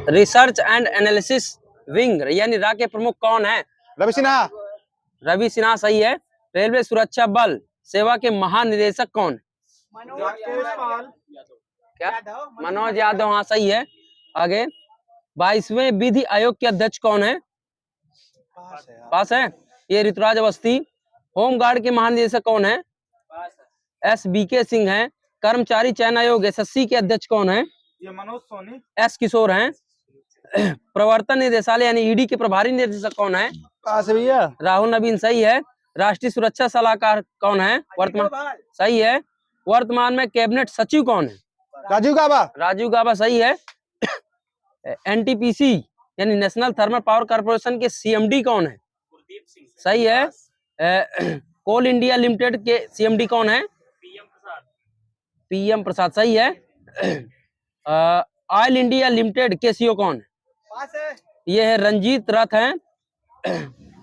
Research and analysis wing यानी रा के प्रमुख कौन है? रवि सिन्हा। रवि सिन्हा सही है। रेलवे सुरक्षा बल सेवा के महानिदेशक कौन है? क्या? मनोज यादव, हाँ सही है। आगे 22वें विधि आयोग के अध्यक्ष कौन है? पास है। ये ऋतुराज अवस्थी। होमगार्ड के महानिदेशक कौन है? SBK सिंह है। कर्मचारी चयन आयोग SSC के अध्यक्ष कौन है? ये मनोज सोनी। S किशोर हैं। प्रवर्तन निदेशालय यानी ED के प्रभारी निदेशक कौन है? पास है भैया। राहुल नवीन सही है। राष्ट्रीय सुरक्षा सलाहकार कौन है वर्तमान? सही है। वर्तमान में कैबिनेट सचिव कौन है? राजीव गाबा। राजीव गाबा सही है। NTPC यानी नेशनल थर्मल पावर कॉर्पोरेशन के CMD कौन है? सही है। कोल इंडिया लिमिटेड के CMD कौन है? PM प्रसाद सही है। ऑयल इंडिया लिमिटेड के CEO कौन है? ये है रंजीत रथ हैं।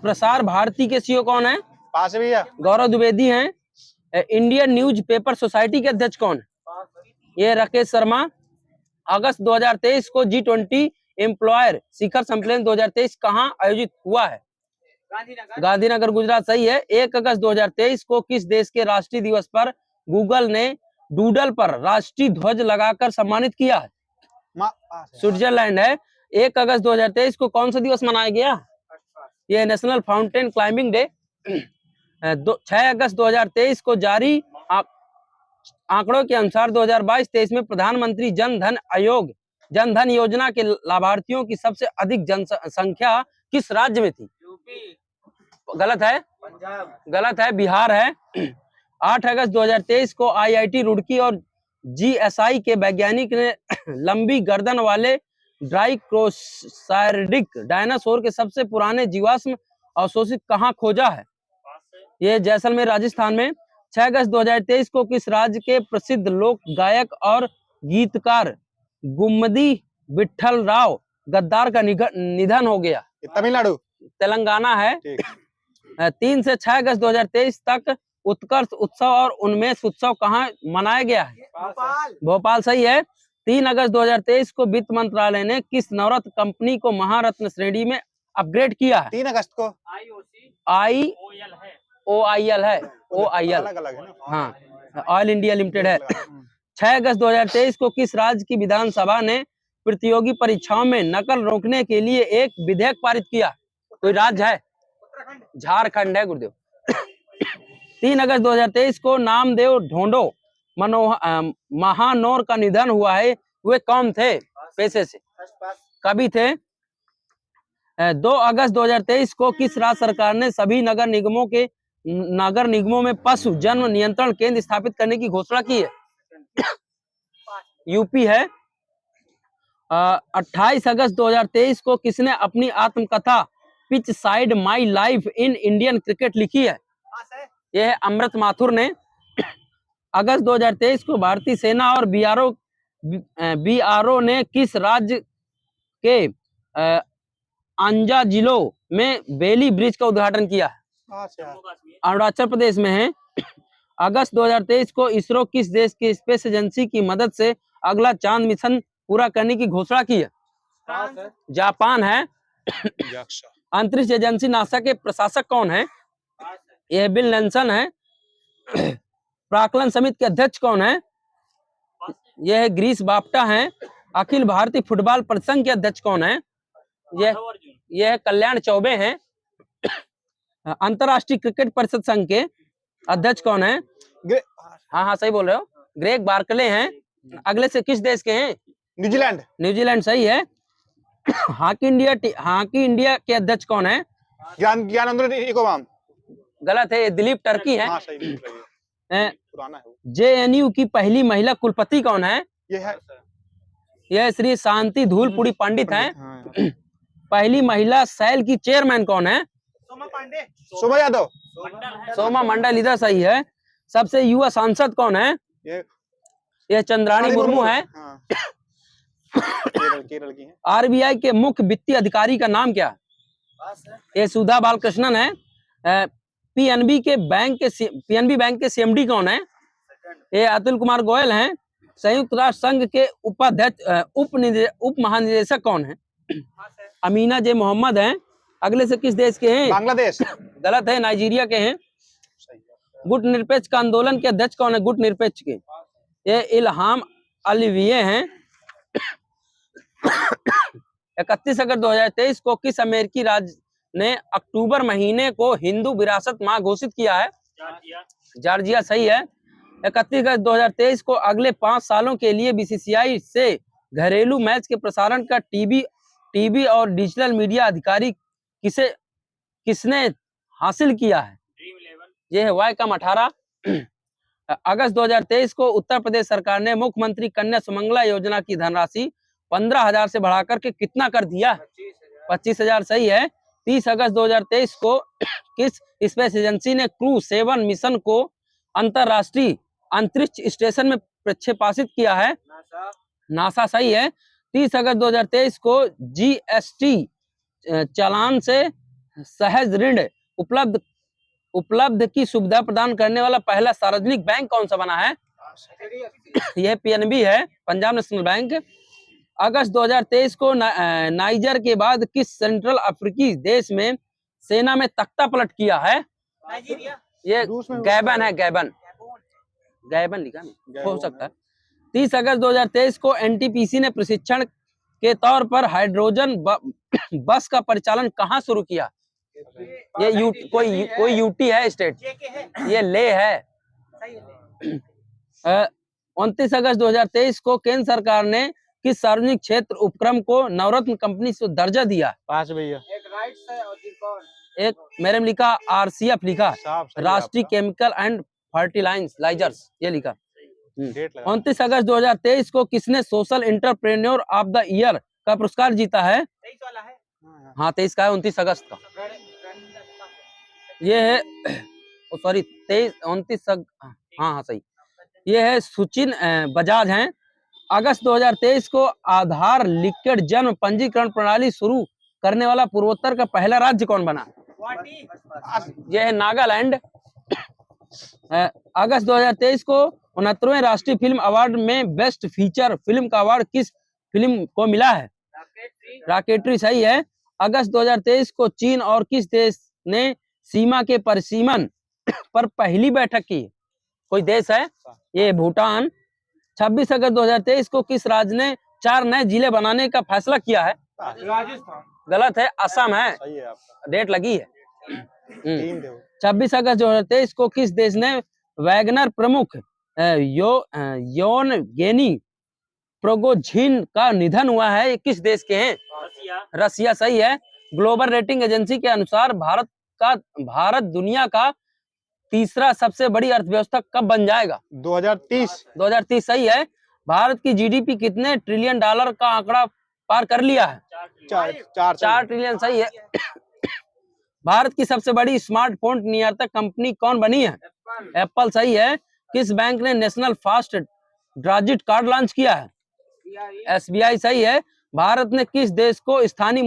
प्रसार भारती के CEO कौन है? पास है भैया। गौरव द्विवेदी हैं। इंडियन न्यूज पेपर सोसाइटी के अध्यक्ष कौन है? ये राकेश शर्मा। अगस्त 2023 को G20 एम्प्लॉयर शिखर सम्मेलन 2023 कहां आयोजित हुआ है? गांधीनगर गुजरात सही है। 1 अगस्त 2023 को किस देश के राष्ट्रीय दिवस पर गूगल ने डूडल पर राष्ट्रीय ध्वज लगाकर सम्मानित किया है? स्विट्जरलैंड है। 1 अगस्त 2023 को कौन सा दिवस मनाया गया? ये नेशनल फाउंटेन क्लाइंबिंग डे। 6 अगस्त 2023 को जारी आंकड़ों के अनुसार 2022-23 में प्रधानमंत्री जन धन योजना के लाभार्थियों की सबसे अधिक जनसंख्या किस राज्य में थी? गलत है। गलत है, बिहार है। 8 अगस्त 2023 को IIT रुड़की और GSI के वैज्ञानिक ने लंबी गर्दन वाले ड्राइक्रोसॉरिडिक डायनासोर के सबसे पुराने जीवाश्म अवशेष कहां खोजा है? ये जैसलमेर राजस्थान में। 6 अगस्त 2023 को किस राज्य के प्रसिद्ध लोक गायक और गीतकार गुम्मदी विठल राव गद्दार का निधन हो गया? तमिलनाडु। तेलंगाना है। 3 से 6 अगस्त 2023 तक उत्कर्ष उत्सव और उन्मेष उत्सव कहाँ मनाया गया है? भोपाल सही है। 3 अगस्त 2023 को वित्त मंत्रालय ने किस नवरत्न कंपनी को महारत्न श्रेणी में अपग्रेड किया है? 3 अगस्त को OIL है। OIL अलग-अलग है ना? हाँ, ऑयल इंडिया लिमिटेड है। 6 अगस्त 2023 को किस राज्य की विधानसभा ने प्रतियोगी परीक्षाओं में नकल रोकने के लिए एक विधेयक पारित किया? कोई राज्य है? झारखंड है गुरुदेव। 3 अगस्त 2023 को नामदेव ढोंडो महानौर का निधन हुआ है। वे कौन थे पेशे से? कवि थे। 2 अगस्त 2023 को किस राज्य सरकार ने सभी नगर निगमों में पशु जन्म नियंत्रण केंद्र स्थापित करने की घोषणा की है? यूपी है। 28 अगस्त 2023 को किसने अपनी आत्मकथा pitch side my life in Indian cricket लिखी है? यह है अमृत माथुर ने। अगस्त 2023 को भारतीय सेना और BRO ने किस राज्य के अंजा जिलों में बेली ब्रिज का उद्घाटन किया है? अरुणाचल प्रदेश में है। अगस्त 2023 को इसरो किस देश की स्पेस एजेंसी की मदद से अगला चांद मिशन पूरा करने की घोषणा की है? जापान है। अंतरिक्ष एजेंसी नासा के प्रशासक कौन है? यह बिल नेल्सन है। प्राक्कलन समिति के अध्यक्ष कौन है? यह है ग्रीस बाप्टा है। अखिल भारतीय फुटबॉल परिसंघ के अध्यक्ष कौन है? यह कल्याण चौबे हैं। अंतरराष्ट्रीय क्रिकेट परिषद संघ के अध्यक्ष कौन है? हाँ सही बोल रहे हो, ग्रेग बार्कले हैं। अगले से किस देश के हैं? न्यूजीलैंड। न्यूजीलैंड सही है। हॉकी इंडिया के अध्यक्ष कौन है? ज्ञानेंद्र निकोबाम। गलत है, दिलीप टर्की है। हाँ, सही है। पुराना है। JNU की पहली महिला कुलपति कौन है? ये यह श्री शांति धूलपुरी पंडित हैं। पहली महिला सेल की चेयरमैन कौन है? शोभा यादव। सोमा मंडल, इधर सही है। सबसे युवा सांसद कौन है? यह चंद्राणी मुर्मू है। केरल की है। RBI के मुख्य वित्तीय अधिकारी का नाम क्या है? ये सुधा बालकृष्णन है। PNB बैंक के CMD कौन है? ये अतुल कुमार गोयल हैं। संयुक्त राष्ट्र संघ के उपाध्यक्ष उप महानिदेशक कौन है? अमीना जे मोहम्मद हैं। अगले से किस देश के हैं? बांग्लादेश। गलत है, नाइजीरिया के हैं। सही है। गुट निरपेक्ष का आंदोलन के अध्यक्ष कौन है? गुट निरपेक्ष के ये इल्हाम अलीविये हैं। 31 अगस्त 2023 को किस अमेरिकी राज्य ने अक्टूबर महीने को हिंदू विरासत माह घोषित किया है? जॉर्जिया सही है। 31 अगस्त 2023 को अगले 5 सालों के लिए बीसीसीआई से घरेलू मैच के प्रसारण का टीवी और डिजिटल मीडिया अधिकारी किसने हासिल किया है? ये है वाईकॉम 18। अगस्त 2023 को उत्तर प्रदेश सरकार ने मुख्यमंत्री कन्या सुमंगला योजना की धनराशि 15,000 से बढ़ाकर के कितना कर दिया? 25,000 सही है। 30 अगस्त 2023 को किस स्पेस एजेंसी ने क्रू 7 मिशन को अंतरराष्ट्रीय अंतरिक्ष स्टेशन में प्रक्षेपित किया है? नासा सही है। 30 अगस्त 2023 को जीएसटी चालान से सहज ऋण उपलब्ध की सुविधा प्रदान करने वाला पहला सार्वजनिक बैंक कौन सा बना है? यह पीएनबी है, पंजाब नेशनल बैंक। अगस्त 2023 को नाइजर के बाद किस सेंट्रल अफ्रीकी देश में सेना में तख्ता पलट किया है? ये गैबन है, गैबन लिखा नहीं, हो सकता है। 30 अगस्त 2023 को एनटीपीसी ने प्रशिक्षण के तौर पर हाइड्रोजन बस का परिचालन कहाँ शुरू किया? ये कोई यूटी है स्टेट, ये ले है। 29 अगस्त 2023 को केंद्र सरकार ने किस सार्वजनिक क्षेत्र उपक्रम को नवरत्न कंपनी से दर्जा दिया? 5 भैया। एक मेरे में लिखा आरसीएफ लिखा, राष्ट्रीय केमिकल एंड फर्टिलाइजर्स, ये लिखा। 29 अगस्त 2023 को किसने social entrepreneur of the year का पुरस्कार जीता है? हाँ 23 का है, 29 अगस्त का ये है, सॉरी 29 हाँ सही, ये है सुचिन बजाज हैं। अगस्त 2023 को आधार लिंक्ड जन्म पंजीकरण प्रणाली शुरू करने वाला पूर्वोत्तर का पहला राज्य कौन बना? यह है नागालैंड। अगस्त 2023 को 69वें राष्ट्रीय फिल्म अवार्ड में बेस्ट फीचर फिल्म का अवार्ड किस फिल्म को मिला है? रॉकेटरी सही है। अगस्त 2023 को चीन और किस देश ने सीमा के परिसीमन पर पहली बैठक की? कोई देश है, ये भूटान। 26 अगस्त 2023 को किस राज्य ने 4 नए जिले बनाने का फैसला किया है? राजस्थान। गलत है, असम है, सही है आपका। डेट लगी है। 26 अगस्त 2023 को किस देश ने वैगनर प्रमुख योवगेनी प्रिगोजिन का निधन हुआ है? ये किस देश के हैं? रसिया सही है। ग्लोबल रेटिंग एजेंसी के अनुसार भारत दुनिया का तीसरा सबसे बड़ी अर्थव्यवस्था कब बन जाएगा? 2030 सही है। भारत की जीडीपी कितने ट्रिलियन डॉलर का आंकड़ा पार कर लिया है? 4 ट्रिलियन सही है। भारत की सबसे बड़ी स्मार्टफोन निर्यातक कंपनी कौन बनी है? एप्पल सही है। किस बैंक ने national fast deposit card launch किया है? एसबीआई सही है। भारत ने किस देश को स्थानीय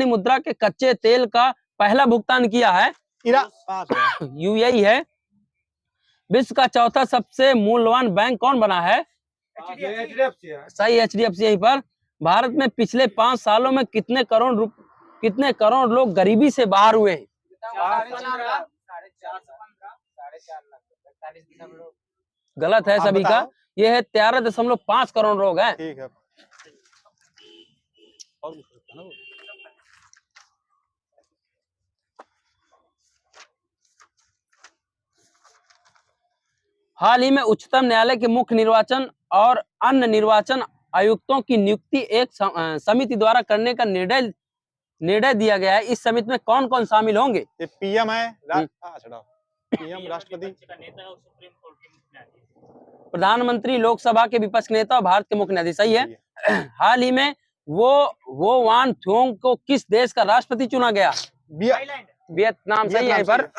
मुद्रा के कच्चे तेल का पहला भुगतान किया है? यूएई है। विश्व का चौथा सबसे मूल्यवान बैंक कौन बना है? सही, एचडीएफसी। यहीं पर भारत में पिछले 5 सालों में कितने करोड़ लोग गरीबी से बाहर हुए हैं? गलत है सभी का, यह है 13.5 करोड़ लोग हैं। ठीक है। हाल ही में उच्चतम न्यायालय के मुख्य निर्वाचन और अन्य निर्वाचन आयुक्तों की नियुक्ति एक समिति द्वारा करने का निर्णय दिया गया है। इस समिति में कौन कौन शामिल होंगे? ये पीएम है, पीएम राष्ट्रपति, प्रधानमंत्री, लोकसभा के विपक्ष के नेता और भारत के मुख्य न्यायाधीश। सही है। हाल ही में वो वान थोंग को किस देश का राष्ट्रपति चुना गया? वियतनाम सही है। पर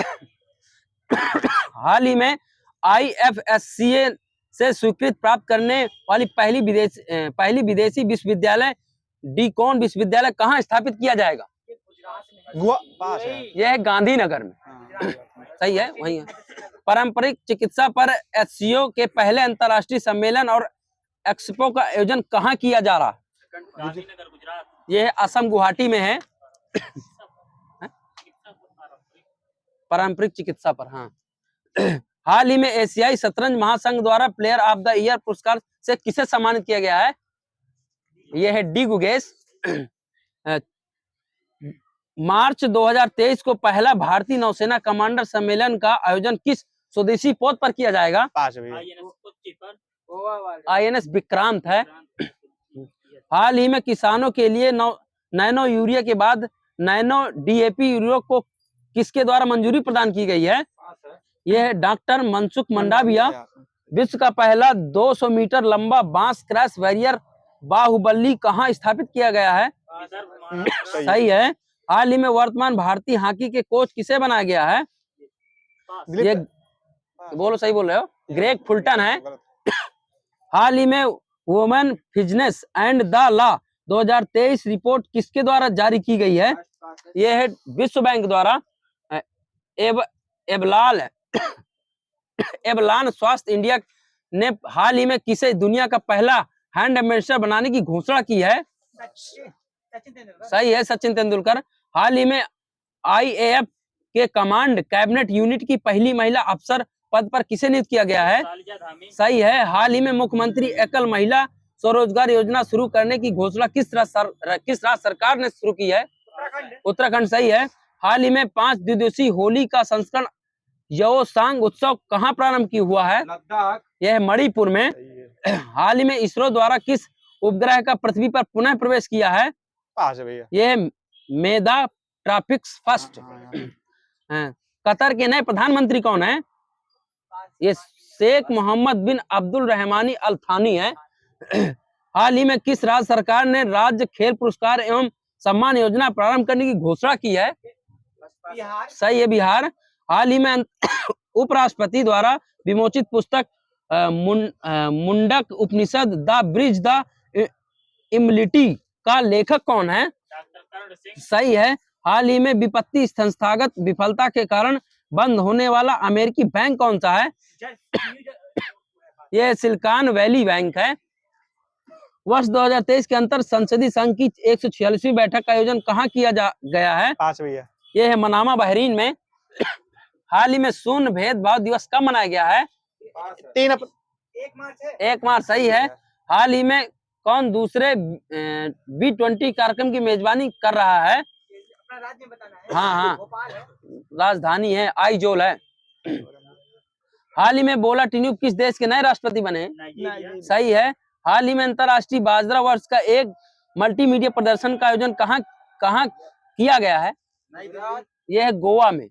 हाल ही में IFSCA से स्वीकृति प्राप्त करने वाली पहली विदेशी विश्वविद्यालय डीकॉन विश्वविद्यालय कहाँ स्थापित किया जाएगा? पास है। यह है गांधीनगर में। सही है, वही है। पारंपरिक चिकित्सा पर एचसीओ के पहले अंतर्राष्ट्रीय सम्मेलन और एक्सपो का आयोजन कहाँ किया जा रहा? गांधीनगर गुजरात। ये है असम गुवाहाटी में है। पारंपरिक चिकित्सा पर, हाँ। हाल ही में एशियाई शतरंज महासंघ द्वारा प्लेयर ऑफ द ईयर पुरस्कार से किसे सम्मानित किया गया है? यह है डी गुगेश। मार्च 2023 को पहला भारतीय नौसेना कमांडर सम्मेलन का आयोजन किस स्वदेशी पोत पर किया जाएगा? 5 भैया। आईएनएस विक्रांत है। हाल ही में किसानों के लिए नैनो यूरिया के बाद नैनो डीएपी यूरिया को किसके द्वारा मंजूरी प्रदान की गई है? यह है डॉक्टर मनसुख मंडाविया। विश्व का पहला 200 मीटर लंबा बांस क्रैश बैरियर बाहुबली कहाँ स्थापित किया गया है? सही है। हाल ही में वर्तमान भारतीय हॉकी के कोच किसे बनाया गया है? ये बोलो, सही बोल रहे हो, ग्रेग फुलटन है। हाल ही में women fitness and the law 2023 report किसके द्वारा जारी की गई है? यह है विश्व बैंक द्वारा। एबलान स्वास्थ्य इंडिया ने हाल ही में किसे दुनिया का पहला हैंड एम्बेसडर बनाने की घोषणा की है? सही है, सचिन तेंदुलकर। हाल ही में आईएएफ के कमांड कैबिनेट यूनिट की पहली महिला अफसर पद पर किसे नियुक्त किया गया है? सही है। हाल ही में मुख्यमंत्री एकल महिला स्वरोजगार योजना शुरू करने की घोषणा किस राज्य सरकार ने शुरू की है? उत्तराखंड। सही है। हाल ही में 5 दिवसीय होली का संस्करण योसांग उत्सव कहाँ प्रारंभ की हुआ है? यह है मणिपुर में। हाल ही में इसरो द्वारा किस उपग्रह का पृथ्वी पर पुनः प्रवेश किया है? 5 भैया। यह मेधा ट्रॉपिक्स फर्स्ट। कतर के नए प्रधानमंत्री कौन है? ये शेख मोहम्मद बिन अब्दुल रहमानी अल थानी है। हाल ही में किस राज्य सरकार ने राज्य खेल पुरस्कार एवं सम्मान योजना प्रारंभ करने की घोषणा की है? सही है, बिहार। हाल ही में उपराष्ट्रपति द्वारा विमोचित पुस्तक मुंडक उपनिषद द ब्रिज द इम्युनिटी का लेखक कौन है? सही है। हाल ही में विपत्ति संस्थागत विफलता के कारण बंद होने वाला अमेरिकी बैंक कौन सा है? यह सिलिकॉन वैली बैंक है। वर्ष 2023 के अंतर संसदीय संघ की 146वीं बैठक का आयोजन कहाँ किया गया है? 5 भैया। यह है मनामा बहरीन में। हाल ही में शून्य भेदभाव दिवस कब मनाया गया है? 1 मार्च। सही है। हाल ही में कौन दूसरे B20 कार्यक्रम की मेजबानी कर रहा है? अपना राज्य बताना है। हाँ, भोपाल है। राजधानी है आइजोल है। हाल ही में बोला टिन्यूब किस देश के नए राष्ट्रपति बने? सही है। हाल ही में अंतरराष्ट्रीय बाजरा वर्ष का एक मल्टीमीडिया प्रदर्शन का आयोजन कहाँ किया गया है? यह है गोवा में।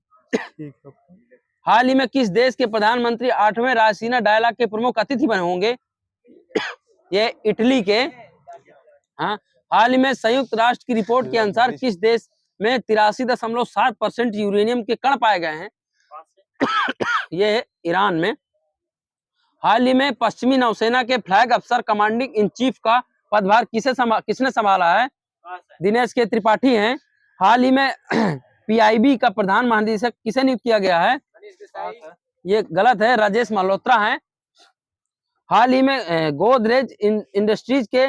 हाल ही में किस देश के प्रधानमंत्री 8वें रायसीना डायलॉग के प्रमुख अतिथि बने होंगे? ये इटली के। हाँ। हाल ही में संयुक्त राष्ट्र की रिपोर्ट के अनुसार किस देश में 83.7% यूरेनियम के कण पाए गए हैं? ये है ईरान में। हाल ही में पश्चिमी नौसेना के फ्लैग अफसर कमांडिंग इन चीफ का पदभार किसने संभाला है? दिनेश के त्रिपाठी हैं। हाल ही में पीआईबी का प्रधान महानिदेशक किसे नियुक्त किया गया है? ये गलत है, राजेश मल्होत्रा हैं। हाल ही में गोदरेज इंडस्ट्रीज के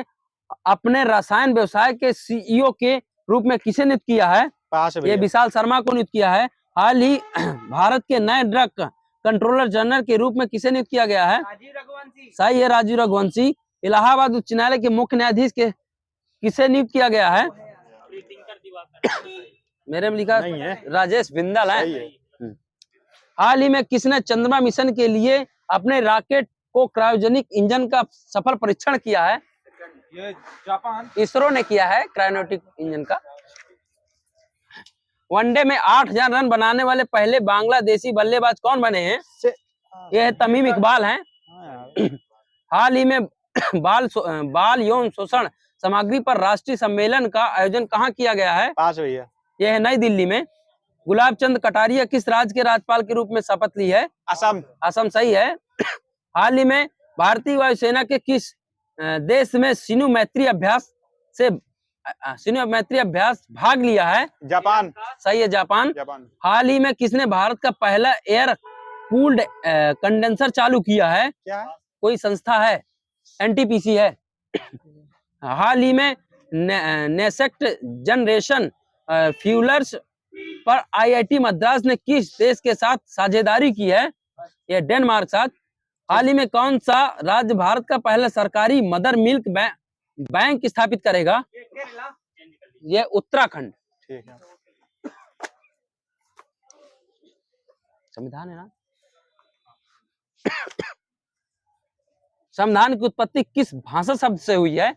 अपने रसायन व्यवसाय के सीईओ के रूप में किसे नियुक्त किया है? 5 ये विशाल शर्मा को नियुक्त किया है। हाल ही भारत के नए ड्रग कंट्रोलर जनरल के रूप में किसे नियुक्त किया गया है? राजीव रघुवंशी। सही है, राजीव रघुवंशी। इलाहाबाद उच्च न्यायालय के मुख्य न्यायाधीश के किसे नियुक्त किया गया है? मेरे में लिखा नहीं है। राजेश बिंदल सही है। है। हाल ही में किसने चंद्रमा मिशन के लिए अपने रॉकेट को क्रायोजेनिक इंजन का सफल परीक्षण किया है? ये जापान। इसरो ने किया है क्रायोजेनिक इंजन का। वनडे में 8000 रन बनाने वाले पहले बांग्लादेशी बल्लेबाज कौन बने हैं? यह तमीम इकबाल हैं। हाल ही में बाल यौन शोषण सामग्री पर राष्ट्रीय सम्मेलन का आयोजन कहाँ किया गया है? 5 भैया। यह है नई दिल्ली में। गुलाब चंद कटारिया किस राज्य के राज्यपाल के रूप में शपथ ली है? असम। असम। सही है। हाल ही में भारतीय वायुसेना के किस देश में सिन्धु मैत्री अभ्यास भाग लिया है? जापान। सही है, जापान। जापान। हाल ही में किसने भारत का पहला एयर कूल्ड कंडेंसर चालू किया है? क्या है? कोई संस्था है, एनटीपीसी है। हाल ही में नेसेक्ट जनरेशन फ्यूलर्स पर आईआईटी मद्रास ने किस देश के साथ साझेदारी की है? ये डेनमार्क साथ। हाल ही में कौन सा राज्य भारत का पहला सरकारी मदर मिल्क बैंक स्थापित करेगा? ये केरला। ये उत्तराखंड। ठीक है। संविधान है ना। संविधान की उत्पत्ति किस भाषा शब्द से हुई है?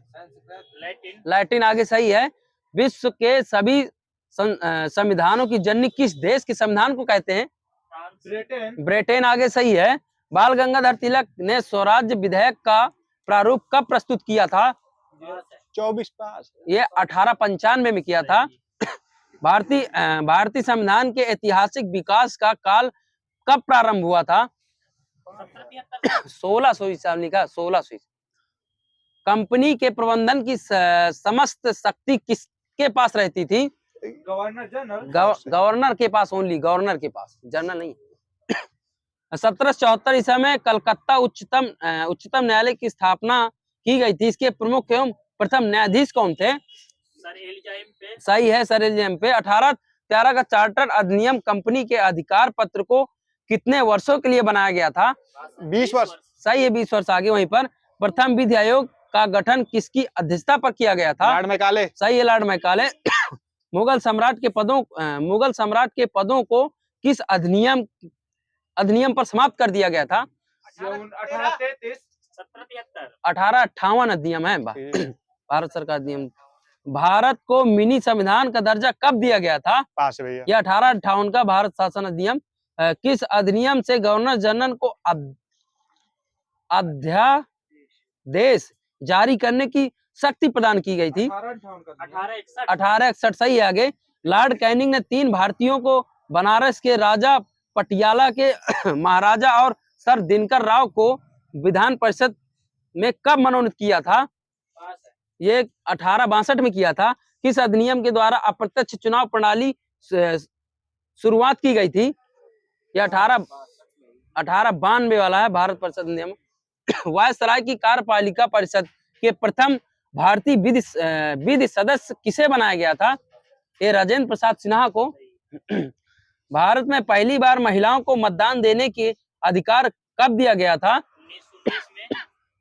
लैटिन। लैटिन आगे सही है। विश्व के सभी संविधानों की जननी किस देश के संविधान को कहते हैं? ब्रिटेन। ब्रिटेन आगे सही है। बाल गंगाधर तिलक ने स्वराज्य विधेयक का प्रारूप कब प्रस्तुत किया था? 24 पास। ये 1895 में किया था। भारतीय संविधान के ऐतिहासिक विकास का काल कब प्रारंभ हुआ था? 1600 ईसा लिखा, 1600 ईसा। कंपनी के प्रबंधन की समस्त शक्ति किसके पास रहती थी? Governor general. गवर्नर के पास, ओनली गवर्नर के पास, जनरल नहीं। 1774 ईसा में कलकत्ता उच्चतम न्यायालय की स्थापना की गई थी। इसके प्रमुख एवं प्रथम न्यायाधीश कौन थे? सही है, सर एलिजाबेथ पे। 1813 का चार्टर अधिनियम कंपनी के अधिकार पत्र को कितने वर्षों के लिए बनाया गया था? 20 वर्ष। सही है, 20 वर्ष आगे। वहीं पर प्रथम विधि आयोग का गठन किसकी अध्यक्षता पर किया गया था? Lord Macaulay. सही है, लॉर्ड मैकाले। मुगल सम्राट के पदों को किस अधिनियम पर समाप्त कर दिया गया था? 1858 अधिनियम है भारत सरकार अधिनियम। भारत को मिनी संविधान का दर्जा कब दिया गया था? पास है भैया। यह 1858 का भारत शासन अधिनियम। किस अधिनियम से गवर्नर जनरल को अध्यादेश जारी करने की शक्ति प्रदान की गई थी? 1861। सही है आगे। लॉर्ड कैनिंग ने 3 भारतीयों को बनारस के राजा पटियाला के महाराजा और सर दिनकर राव को विधान परिषद में कब मनोनीत किया था? ये 1862 में किया था। किस अधिनियम के द्वारा अप्रत्यक्ष चुनाव प्रणाली शुरुआत की गई थी? यह 1892 वाला है, भारत परिषद अधिनियम। वायसराय की कार्यपालिका परिषद के प्रथम भारतीय विधि सदस्य किसे बनाया गया था? ये राजेंद्र प्रसाद सिन्हा को। भारत में पहली बार महिलाओं को मतदान देने के अधिकार कब दिया गया था?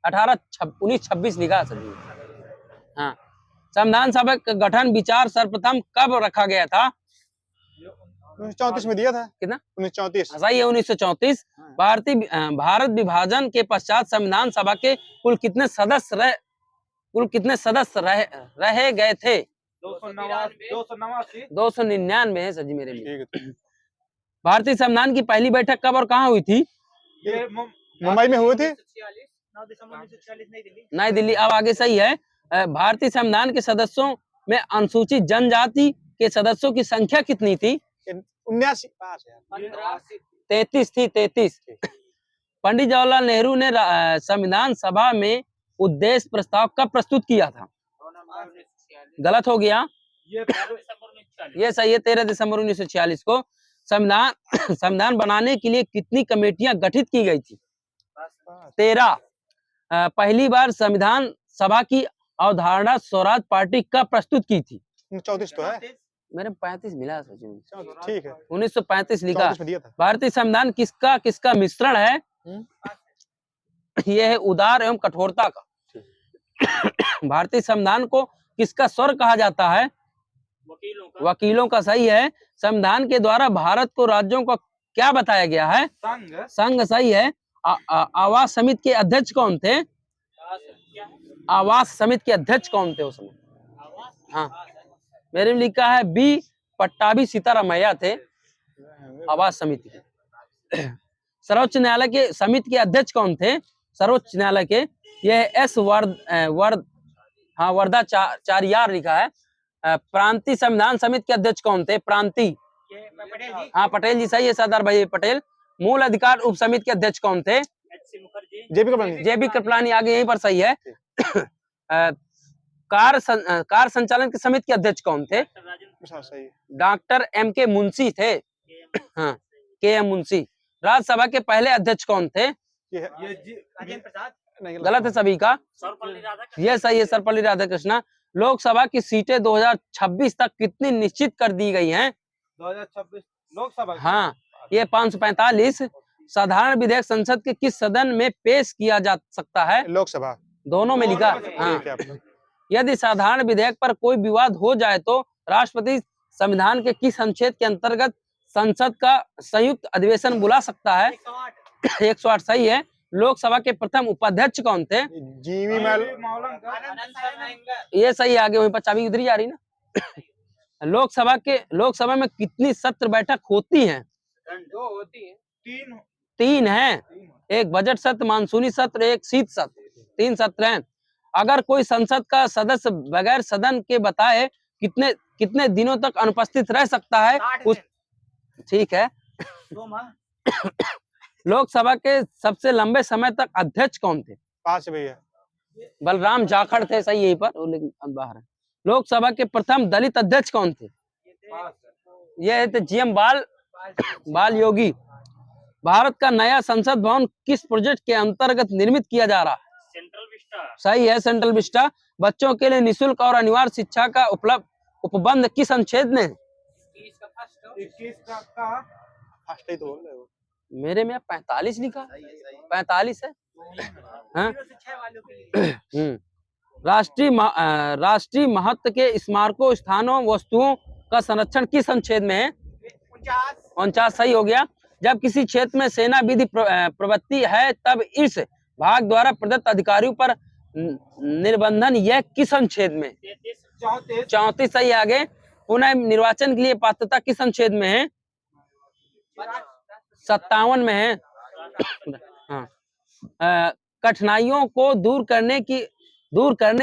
1926 लिखा सर। हाँ। संविधान सभा का गठन विचार सर्वप्रथम कब रखा गया था? 1934 में दिया था। कितना? 1934। सही है, 1934। भारत विभाजन के पश्चात संविधान सभा के कुल कितने सदस्य रहे गए थे? 299 है सर जी मेरे लिए। भारतीय संविधान की पहली बैठक कब और कहाँ हुई थी? मुंबई में हुई थी। 9 दिसंबर 1946 नई दिल्ली। अब आगे सही है। भारतीय संविधान के सदस्यों में अनुसूचित जनजाति के सदस्यों की संख्या कितनी थी? 79। 33 थी, 33। पंडित जवाहरलाल नेहरू ने संविधान सभा में उद्देश्य प्रस्ताव कब प्रस्तुत किया था? गलत हो गया, ये सही है, 13 दिसंबर 1946 को। संविधान बनाने के लिए कितनी कमेटियां गठित की गई थी? 13। पहली बार संविधान सभा की अवधारणा स्वराज पार्टी कब प्रस्तुत की थी? 34 तो है मेरे 35 मिला सचिन। ठीक है, 1935 लिखा। 34 में दिया था। भारतीय संविधान किसका मिश्रण है? यह है उदार एवं कठोरता का। भारतीय संविधान को किसका स्वर कहा जाता है? वकीलों का। सही है। संविधान के द्वारा भारत को राज्यों का क्या बताया गया है? संघ। सही है। आवास समिति के अध्यक्ष कौन थे? आवास समिति के अध्यक्ष कौन थे उस समय? हाँ, मेरे में लिखा है बी पट्टाभी सीतारामैया थे आवास समिति के। सर्वोच्च न्यायालय के समिति के अध्यक्ष कौन थे? सर्वोच्च न्यायालय के यह एस वर्धाचार्यार लिखा है। प्रांतीय संविधान समिति के अध्यक्ष कौन थे? प्रांतीय। हाँ, पटेल जी। सही है, सरदार भाई पटेल। मूल अधिकार उप समिति के अध्यक्ष कौन थे? जेबी कृपलानी। आगे यहीं पर सही है। कार्य संचालन की समिति के अध्यक्ष कौन थे? डॉक्टर एम के मुंशी थे। हाँ, के एम मुंशी। राज्यसभा के पहले अध्यक्ष कौन थे? ये है ये जी राजेंद्र प्रसाद नहीं गलत है सभी का। सर्वपल्ली राधाकृष्णन ये सही है, सर्वपल्ली राधाकृष्णन। लोकसभा की सीटें 2026 तक कितनी निश्चित कर दी गई हैं? 2026 लोकसभा की। हाँ, ये 545। साधारण विधेयक संसद के किस सदन में पेश किया जा सकता है? लोकसभा। दोनों में लिखा। हाँ, ठीक है आपका। यदि साधारण विधेयक पर कोई विवाद हो जाए तो राष्ट्रपति संविधान के किस अनुच्छेद के अंतर्गत संसद का संयुक्त अधिवेशन बुला सकता है? 108 108 सही है। लोकसभा के प्रथम उपाध्यक्ष कौन थे? जीवी मैल मौलंका ये सही है। आगे वहीं पर चाबी उधरी जा रही ना। लोकसभा में कितनी सत्र बैठक होती हैं? 2 होती है 3 3 है। एक बजट सत्र, मानसूनी सत्र, एक शीत सत्र, 3 सत्र हैं। अगर कोई संसद का सदस्य बगैर सदन के बताए कितने कितने दिनों तक अनुपस्थित रह सकता है? 60 उस दिन ठीक है। 2 माह लोकसभा के सबसे लंबे समय तक अध्यक्ष कौन थे? 5 भैया। बलराम जाखड़ थे, सही यहीं पर, वो लेकिन अब बाहर है। लोकसभा के प्रथम दलित अध्यक्ष कौन थे? ये थे जीएम बाल योगी। भारत का नया संसद भवन किस प्रोजेक्ट के अंतर्गत निर्मित किया जा रहा है? सेंट्रल विस्टा सही है, सेंट्रल विस्टा। बच्चों के लिए निशुल्क और अनिवार्य शिक्षा का उपबंध किस अनुच्छेद ने? 21 का फर्स्ट ही तो बोल रहे हो। मेरे में 45 लिखा, 45 है। हाँ? 0 से 6 वालों के लिए राष्ट्रीय महत्व के स्मारकों, स्थानों, वस्तुओं का संरक्षण किस अनुच्छेद में है? 49 49 सही हो गया। जब किसी क्षेत्र में सेना विधि प्रवृत्ति है तब इस भाग द्वारा प्रदत्त अधिकारियों पर निर्बंधन यह किस अनुच्छेद में? 34 34 सही। आगे पुनः निर्वाचन के लिए पात्रता किस अनुच्छेद में है? 57 में है। हाँ। कठिनाइयों को दूर करने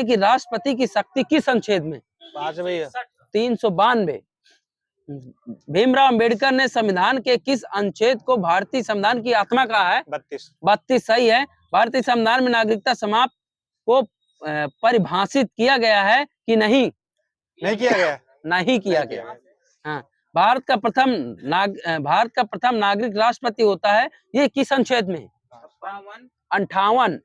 की राष्ट्रपति की शक्ति किस अनुच्छेद में? 5 भैया। 392। भीमराव अंबेडकर ने संविधान के किस अनुच्छेद को भारतीय संविधान की आत्मा कहा है? 32 32 सही है। भारतीय संविधान में नागरिकता समाप्त को परिभाषित किया गया है कि नहीं? नहीं किया गया। नहीं किया गया। हाँ। भारत का प्रथम नागरिक राष्ट्रपति होता है, ये किस अनुच्छेद में? 58।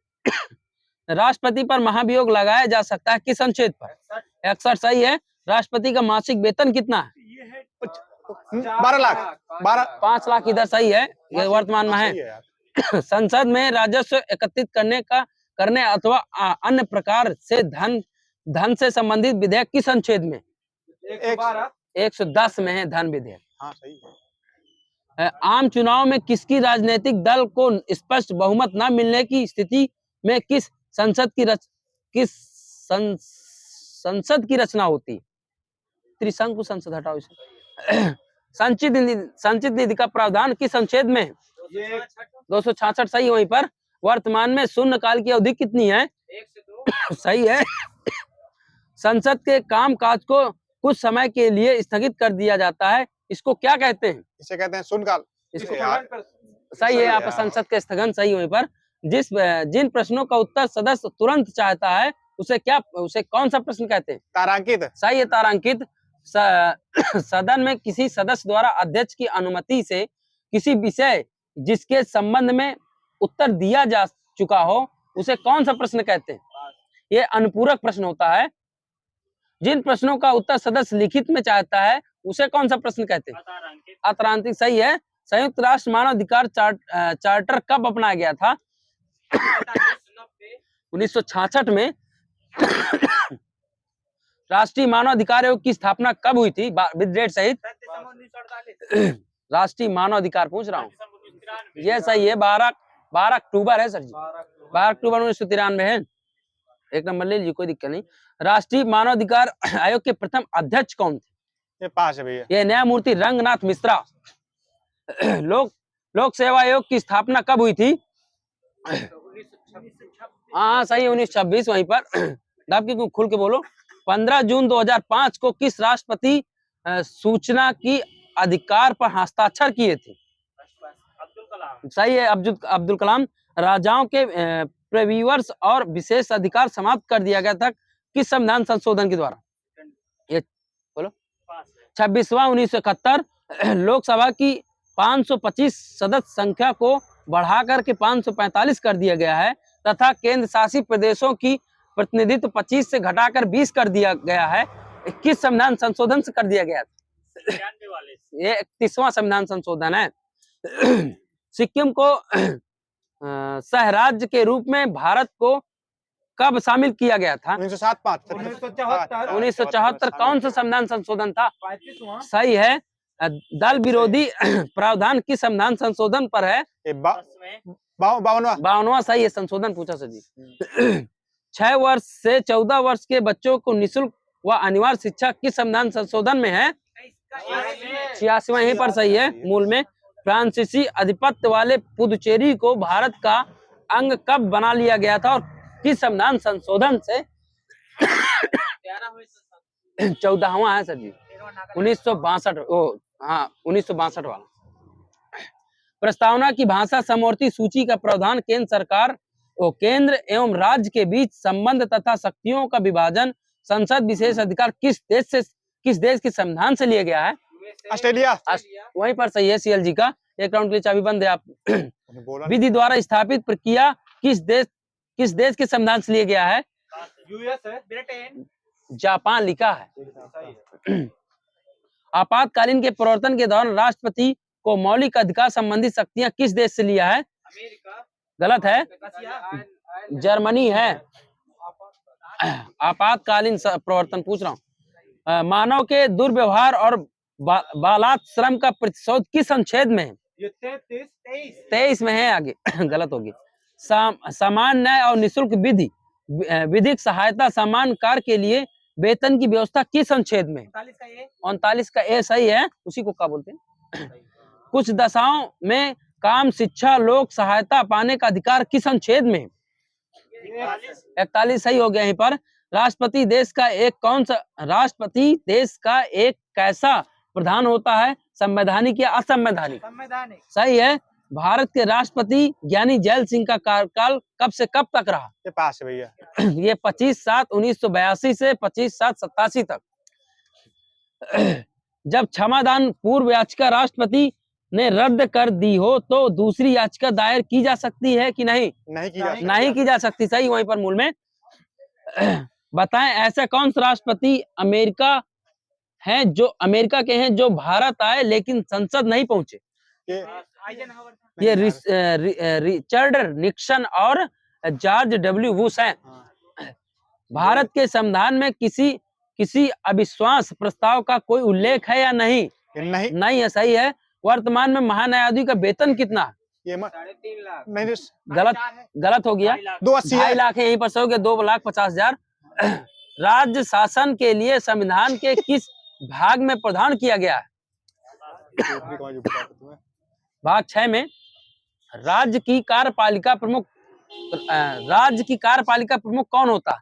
राष्ट्रपति पर महाभियोग लगाया जा सकता है किस अनुच्छेद पर? 61 सही है। राष्ट्रपति का मासिक वेतन कितना है? ये है 12 लाख 12 5 लाख इधर सही है, ये वर्तमान में है। सही यार। संसद में राजस्व एकत्रित करने अथवा अन्य प्रकार से धन से संबंधित विधेयक किस अनुच्छेद में? 112 110 में है धन विधेयक। हाँ सही है। आम चुनाव में किसकी राजनीतिक दल को स्पष्ट बहुमत न मिलने की स्थिति में किस संसद की रचना होती? त्रिशंकु संसद, हटाओ इसे। संचित निधि का प्रावधान किस अनुच्छेद में है? ये 266 सही। वहीं पर वर्तमान में शून्य काल की अवधि कितनी है? 1 से 2 सही है। संसद के कामकाज को कुछ समय के लिए स्थगित कर दिया जाता है, इसको क्या कहते हैं? इसे कहते हैं शून्यकाल। इसको यार सही है। सही आपका है। संसद के स्थगन सही। वहीं पर जिन प्रश्नों का उत्तर सदस्य तुरंत चाहता है उसे कौन सा प्रश्न कहते हैं? तारांकित। सही है, तारांकित। सदन में किसी सदस्य द्वारा अध्यक्ष की अनुमति से किसी विषय जिसके संबंध में उत्तर दिया जा चुका हो उसे कौन सा प्रश्न कहते हैं? ये अनुपूरक प्रश्न होता है। जिन प्रश्नों का उत्तर सदस्य लिखित में चाहता है उसे कौन सा प्रश्न कहते हैं? अतारांकित सही है। संयुक्त राष्ट्र मानव अधिकार चार्टर कब अपनाया गया था? 1966 में। राष्ट्रीय मानव अधिकार आयोग की स्थापना कब हुई थी विद डेट सहित? 1948 राष्ट्रीय मानव अधिकार पूछ रहा हूँ। ये सही है। 12 अक्टूबर है सर जी, 12 अक्टूबर 1993 है। एक नंबर ले लीजिए, कोई दिक्कत नहीं। राष्ट्रीय मानव अधिकार आयोग के प्रथम अध्यक्ष कौन थे? ये 5 है भैया। ये न्यायमूर्ति रंगनाथ मिश्रा। लोक सेवा आयोग की स्थापना कब हुई थी? हाँ सही है, 1926। वहीं पर आपकी खुल के बोलो। 15 जून 2005 को किस राष्ट्रपति सूचना की अधिकार पर हस्ताक्षर किए थे? अब्दुल कलाम। सही है, अब्दुल कलाम। राजाओं के प्रेविवर्स और विशेष अधिकार समाप्त कर दिया गया था किस संविधान संशोधन के द्वारा? ये बोलो। 26वां 1971। लोकसभा की 525 सदस्य संख्या को बढ़ाकर के 545 कर दिया गया है तथा केंद्र शासित प्रदेशों की प्रतिनिधित्व 25 से घटाकर 20 कर दिया गया है। किस संविधान संशोधन से कर दिया गया? 96 वाले से। ये 31वां संविधान संशोधन है। सिक्किम को सह राज्य के रूप में भारत को कब शामिल किया गया था? 1907 1974। कौन सा संविधान संशोधन था? 35वां। सही है। दल विरोधी प्रावधान किस संविधान संशोधन पर है? 52वां 52वां। सही है, संशोधन पूछा सर जी। 6 वर्ष से 14 वर्ष के बच्चों को निःशुल्क व अनिवार्य शिक्षा किस संविधान संशोधन में है? 86वां। यहीं पर सही है मूल में। फ्रांसीसी आधिपत्य वाले पुदुचेरी को भारत का अंग कब बना लिया गया था और किस संविधान संशोधन से? 14वां है सर जी, 1962। ओ हाँ, 1962 वाला। प्रस्तावना की भाषा समवर्ती सूची का प्रावधान केंद्र सरकार और केंद्र एवं राज्य के बीच संबंध तथा शक्तियों का विभाजन संसद विशेष अधिकार किस देश के संविधान से लिया गया है? ऑस्ट्रेलिया। वहीं पर सही है सीएल जी का। एक राउंड के लिए चाबी बंद है आप। बोला विधि द्वारा स्थापित प्रक्रिया किस देश के संविधान से लिया गया है? यूएस है, ब्रिटेन। जापान लिखा है। सही है। आपातकालीन के प्रवर्तन के दौरान राष्ट्रपति को मौलिक अधिकार संबंधी शक्तियां किस देश से लिया है? अमेरिका। गलत है, रसिया। जर्मनी है। आपातकालीन प्रवर्तन पूछ रहा हूँ। मानव के दुर्व्यवहार और बालात श्रम का प्रतिशोध किस अनुच्छेद में है? ये 23 में है। आगे गलत होगी। समान न्याय और निःशुल्क विधिक सहायता समान कार्य के लिए वेतन की व्यवस्था किस अनुच्छेद में? 39 का ए सही है। उसी को क्या बोलते हैं? कुछ दशाओं में काम, शिक्षा, लोक सहायता पाने का अधिकार किस अनुच्छेद में? 41 सही हो गया। यहीं पर राष्ट्रपति देश का एक कैसा प्रधान होता है? संवैधानिक या असंवैधानिक? संवैधानिक। सही है। भारत के राष्ट्रपति ज्ञानी जैल सिंह का कार्यकाल कब से कब तक रहा? ये पास है भैया। ये 25/7/1982 से 25/7/87 तक। जब क्षमादान पूर्व याचिका राष्ट्रपति ने रद्द कर दी हो तो दूसरी याचिका दायर की जा सकती है कि नहीं? नहीं की जा सकती। सही वहीं पर मूल में। बताएं ऐसा कौन सा राष्ट्रपति अमेरिका के हैं जो भारत आए लेकिन संसद नहीं पहुंचे? ये रिचर्ड निक्सन और जॉर्ज डब्ल्यू बुश हैं। भारत के संविधान में किसी अविश्वास प्रस्ताव का कोई उल्लेख है या नहीं? नहीं है। सही है। वर्तमान में महान्यायाधीश का वेतन कितना? ये 3.5 गलत लाख। गलत हो गया। 2.80 लाख है। यहीं पर सही हो गया। 2,50,000। राज्य शासन के लिए संविधान के किस भाग में प्रावधान किया गया है? भाग 6 में। राज्य की कार्यपालिका प्रमुख कौन होता है?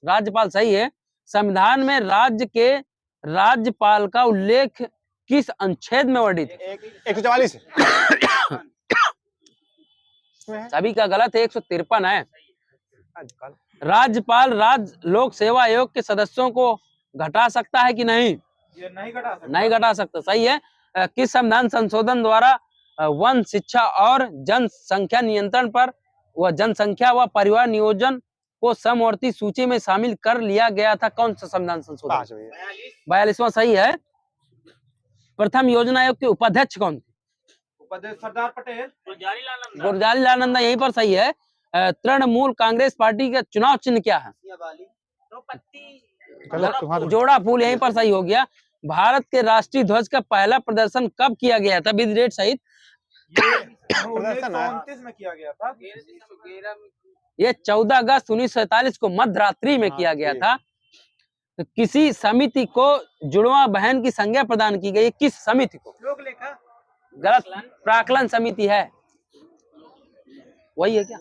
राज्यपाल। सही है। संविधान में राज्य के राज्यपाल का उल्लेख किस अनुच्छेद में वर्णित है? 144। सभी का गलत है। 153 है। राज्यपाल राज्य लोक सेवा आयोग के सदस्यों को घटा सकता है कि नहीं? ये नहीं घटा सकता। नहीं घटा सकता। सही है। किस संविधान संशोधन द्वारा वन, शिक्षा और जनसंख्या नियंत्रण पर जनसंख्या व परिवार नियोजन को समवर्ती सूची में शामिल कर लिया गया था? कौन सा संविधान संशोधन? 42वां। सही है। प्रथम योजना आयोग के उपाध्यक्ष कौन थे? उपाध्यक्ष सरदार पटेल। गुरजारी लाल नंदा। यहीं पर सही है। तृणमूल कांग्रेस पार्टी का चुनाव चिन्ह क्या है? जोड़ा फूल। यहीं पर सही हो गया। भारत के राष्ट्रीय ध्वज का पहला प्रदर्शन कब किया गया था विद रेट सहित? 1929 में किया गया था। ये 14 अगस्त 1947 को मध्यरात्रि में किया गया था। तो किसी समिति को जुड़वा बहन की संज्ञा प्रदान की गई? किस समिति को? लोक लेखा। गलत। प्राक्कलन समिति है। वही है क्या?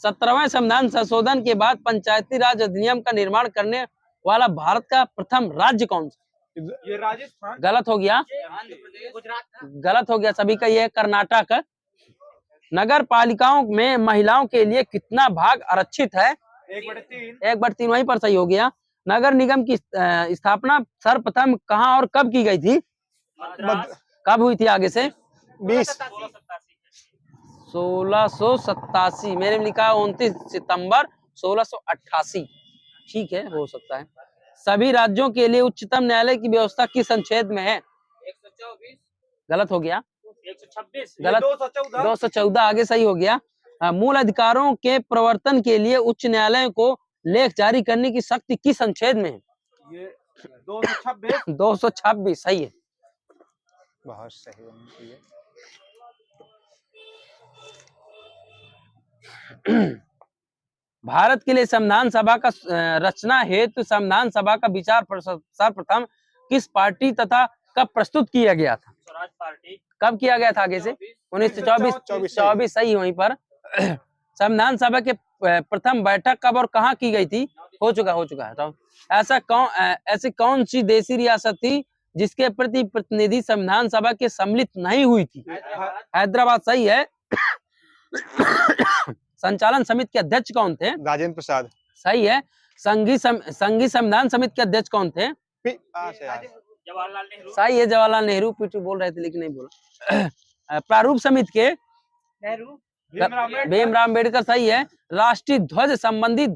17वें संविधान संशोधन के बाद पंचायती राज अधिनियम का निर्माण करने वाला भारत का प्रथम राज्य कौन सा? ये राजस्थान। गलत हो गया। गुजरात। गलत हो गया सभी का। ये कर्नाटक। नगर पालिकाओं में महिलाओं के लिए कितना भाग आरक्षित है? 1/3। 1/3। वहीं पर सही हो गया। नगर निगम की स्थापना सर्वप्रथम कहां और कब की गई थी? कब हुई थी आगे से? 20 1687। मेरे में लिखा है 29 सितंबर 1688। ठीक है, हो सकता है। सभी राज्यों के लिए उच्चतम न्यायालय की व्यवस्था किस अनुच्छेद में है? 124 गलत हो गया, 126 गलत। 214 214 आगे सही हो गया। मूल अधिकारों के प्रवर्तन के लिए उच्च न्यायालय को लेख जारी करने की शक्ति किस अनुच्छेद में है? ये 226 226 सही है। बहुत सही होनी चाहिए। भारत के लिए संविधान सभा का रचना हेतु संविधान सभा का विचार सर्वप्रथम किस पार्टी तथा कब प्रस्तुत किया गया था? स्वराज पार्टी कब किया गया था आगे से? 1924 सही वहीं पर। संविधान सभा के प्रथम बैठक कब और कहाँ की गई थी? हो चुका है। ऐसी कौन सी देशी रियासत थी जिसके प्रतिनिधि संविधान सभा के सम्मिलित नहीं हुई थी? हैदराबाद सही है। संचालन समिति के अध्यक्ष कौन थे? राजेंद्र प्रसाद। सही है। संघीय संविधान समिति के अध्यक्ष कौन थे? जवाहरलाल नेहरू सही है, जवाहरलाल नेहरू। पीटू बोल रहे थे लेकिन नहीं बोला। प्रारूप समिति के नेहरू भीमराव अम्बेडकर सही है। राष्ट्रीय ध्वज संबंधी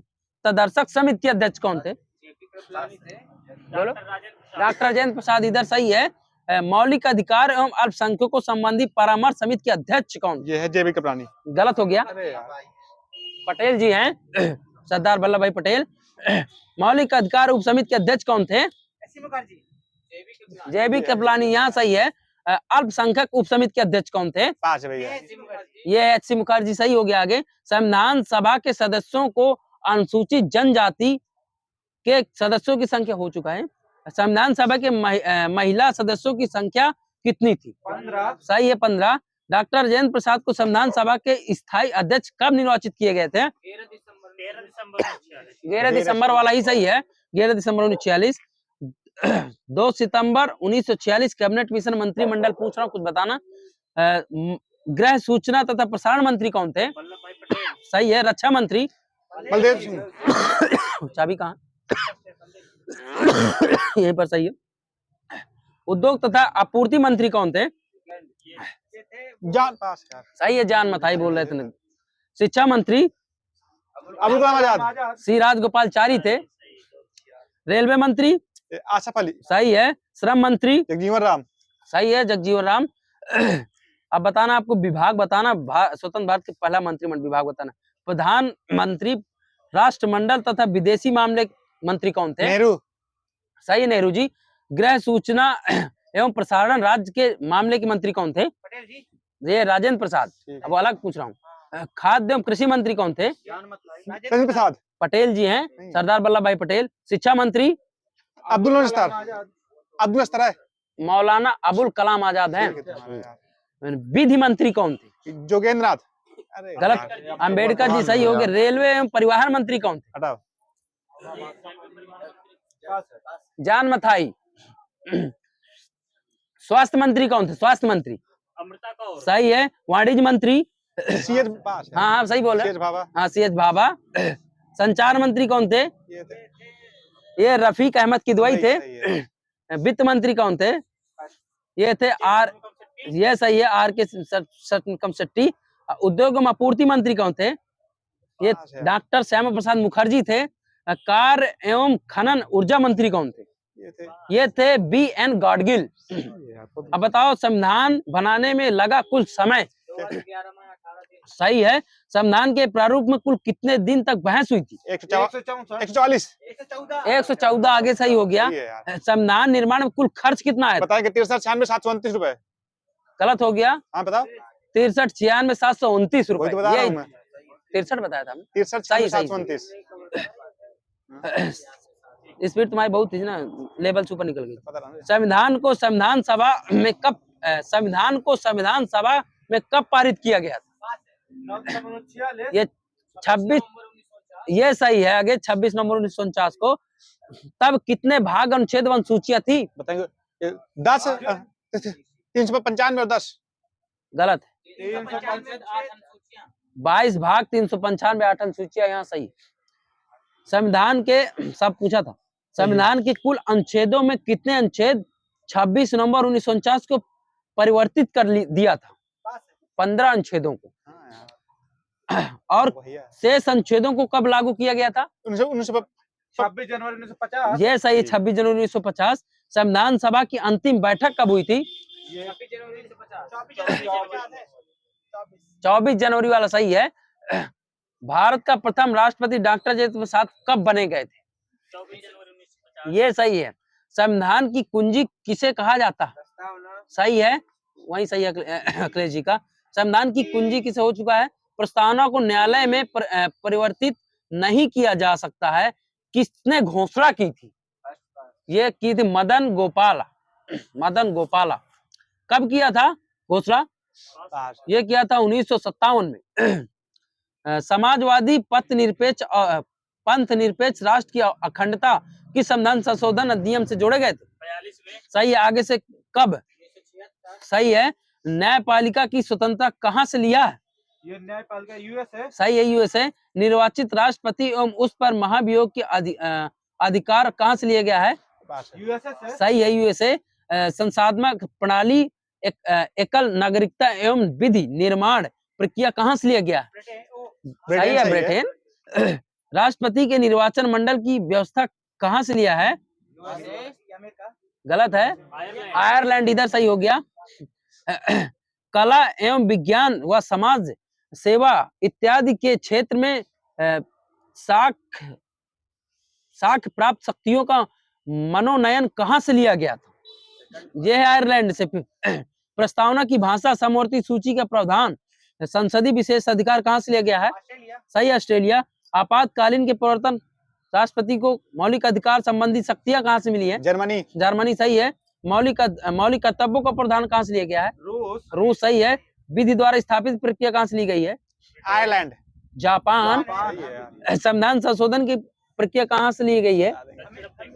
तदर्शक समिति के अध्यक्ष कौन थे? बोलो। डॉक्टर राजेंद्र प्रसाद इधर सही है। मौलिक अधिकार एवं अल्पसंख्यकों संबंधी परामर्श समिति के अध्यक्ष कौन? ये है जेबी कृपलानी। गलत हो गया, अरे यार, पटेल जी हैं, सरदार वल्लभ भाई पटेल। मौलिक अधिकार उप समिति के अध्यक्ष कौन थे? एस.सी. मुखर्जी जेबी कृपलानी, यहाँ सही है। अल्पसंख्यक उप समिति के अध्यक्ष कौन थे? 5 भैया। ये एच.सी. मुखर्जी सही हो गया। आगे संविधान सभा के सदस्यों को अनुसूचित जनजाति के सदस्यों की संख्या हो चुका है। संविधान सभा के महिला सदस्यों की संख्या कितनी थी? 15 सही है, 15। डॉक्टर राजेंद्र प्रसाद को संविधान सभा के स्थायी अध्यक्ष कब निर्वाचित किए गए थे? 11 दिसंबर वाला ही सही है, 11 दिसंबर 1946। 2 सितंबर 1946 कैबिनेट मिशन मंत्रिमंडल, पूछ रहा हूँ कुछ बताना। गृह सूचना तथा प्रसारण मंत्री कौन थे? वल्लभ भाई पटेल सही है। रक्षा मंत्री? बलदेव सिंह। चाबी कहाँ? यहीं पर सही है। उद्योग तथा आपूर्ति मंत्री कौन थे? जान पास यार। सही है, जान मथाई बोल रहे थे। शिक्षा मंत्री? अबुल कलाम आजाद। सी राजगोपालचारी थे। रेलवे मंत्री? आसफ अली। सही है। श्रम मंत्री? जगजीवन राम। सही है, जगजीवन राम। अब बताना, आपको विभाग बताना, स्वतंत्र भारत के पहला मंत्रिमंडल विभाग बताना। प्रधानमंत्री, राष्ट्रमंडल तथा विदेशी मामले मंत्री कौन थे? नेहरू। सही है, नेहरू जी। गृह सूचना एवं प्रसारण राज्य के मामले के मंत्री कौन थे? पटेल जी ये राजेंद्र प्रसाद। अब अलग पूछ रहा हूँ। खाद्य एवं कृषि मंत्री कौन थे? राजेंद्र प्रसाद। पटेल जी हैं, सरदार वल्लभ भाई पटेल। शिक्षा मंत्री? अब्दुल नस्तर है। मौलाना अबुल कलाम आजाद हैं। विधि मंत्री कौन थे? जोगेंद्र नाथ। अरे गलत, अंबेडकर जी सही हो गए। रेलवे एवं परिवहन मंत्री कौन थे? हटाओ। जान मथाई। स्वास्थ्य मंत्री कौन थे? स्वास्थ्य मंत्री? अमृता कौर सही है। वाणिज्य मंत्री? सीएच पास। हाँ सही बोल रहे। सीएच भाभा। हाँ, सी.एच. भाभा। संचार मंत्री कौन थे? ये थे। ये रफीक अहमद किदवई थे। सही है। वित्त मंत्री कौन थे? ये थे ये सही है, आर के सटकम शेट्टी। उद्योग एवं आपूर्ति मंत्री कौन थे? ये डॉक्टर श्यामा प्रसाद मुखर्जी थे। कार्य एवं खनन ऊर्जा मंत्री कौन थे? ये थे बी.एन. गॉडगिल। अब बताओ, संविधान बनाने में लगा कुल समय? सही है। संविधान के प्रारूप में कुल कितने दिन तक बहस हुई थी? 144। 114 आगे सही हो गया। संविधान निर्माण में कुल खर्च कितना है? बताएंगे 63, 96, 729 रुपए। गलत हो गया। हाँ बताओ। 63, 96, 729 वही तो बता रहा हूँ मैं। 63 बताया था हमने। 63, सही 729। स्पीड तुम्हारी बहुत थी ना, लेवल से ऊपर निकल गई। पता नहीं। संविधान को संविधान सभा में कब पारित किया गया था? ये 26, ये सही है। आगे 26 नवंबर 1949 को। तब कितने भाग अनुच्छेद व अनुसूचियां थी? बताएंगे 10, 395 और 10। गलत है। 22 भाग 395 8 अनुसूचियां यहाँ सही। संविधान के सब पूछा था। संविधान के कुल अनुच्छेदों में कितने अनुच्छेद 26 नवंबर 1949 को परिवर्तित कर दिया था 15 अनुच्छेदों को, हाँ यार, और वही है। शेष अनुच्छेदों को कब लागू किया गया था? 26 जनवरी 1950 ये सही है, 26 जनवरी 1950। संविधान सभा की अंतिम बैठक कब हुई थी? 26 जनवरी 1950 24 जनवरी वाला सही है। भारत का प्रथम राष्ट्रपति डॉक्टर राजेंद्र प्रसाद कब बने गए थे? 24 जनवरी 1950 ये सही है। संविधान की कुंजी किसे कहा जाता है? सही है, वही सही है अखिलेश जी का। संविधान की कुंजी किसे हो चुका है? प्रस्तावना को न्यायालय में परिवर्तित नहीं किया जा सकता है, किसने घोषणा की थी? ये की थी मदन गोपाला। मदन गोपाला। कब किया था घोषणा? ये किया था 1957 में। समाजवादी पंथ निरपेक्ष राष्ट्र की अखंडता किस संविधान संशोधन अधिनियम से जोड़े गए थे? 42 में। सही है। आगे से कब? सही है। न्यायपालिका की स्वतंत्रता कहाँ से लिया है? ये न्यायपालिका यूएस है। सही है, यूएस है। निर्वाचित राष्ट्रपति एवं उस पर महाभियोग की अधिकार कहाँ से लिया गया है? यूएसए से। सही है, यूएसए। संसाधनात्मक प्रणाली एकल नागरिकता एवं विधि निर्माण प्रक्रिया कहाँ से लिया गया है? सही है, ब्रिटेन। राष्ट्रपति के निर्वाचन मंडल की व्यवस्था कहाँ से लिया है? गलत है, आयरलैंड। इधर सही हो गया। कला एवं विज्ञान व समाज सेवा इत्यादि के क्षेत्र में साख प्राप्त शक्तियों का मनोनयन कहाँ से लिया गया था? यह है आयरलैंड से। प्रस्तावना की भाषा समवर्ती सूची का प्रावधान संसदीय विशेष अधिकार कहाँ से लिया गया है? सही, ऑस्ट्रेलिया। आपातकालीन के प्रवर्तन राष्ट्रपति को मौलिक अधिकार संबंधी शक्तियां कहाँ से मिली है? जर्मनी। जर्मनी सही है। मौलिक कर्तव्यों का प्रावधान कहाँ से लिया गया है? रूस सही है। विधि द्वारा स्थापित प्रक्रिया कहाँ से ली गई है? आयरलैंड। जापान। संविधान संशोधन की प्रक्रिया कहाँ से ली गई है?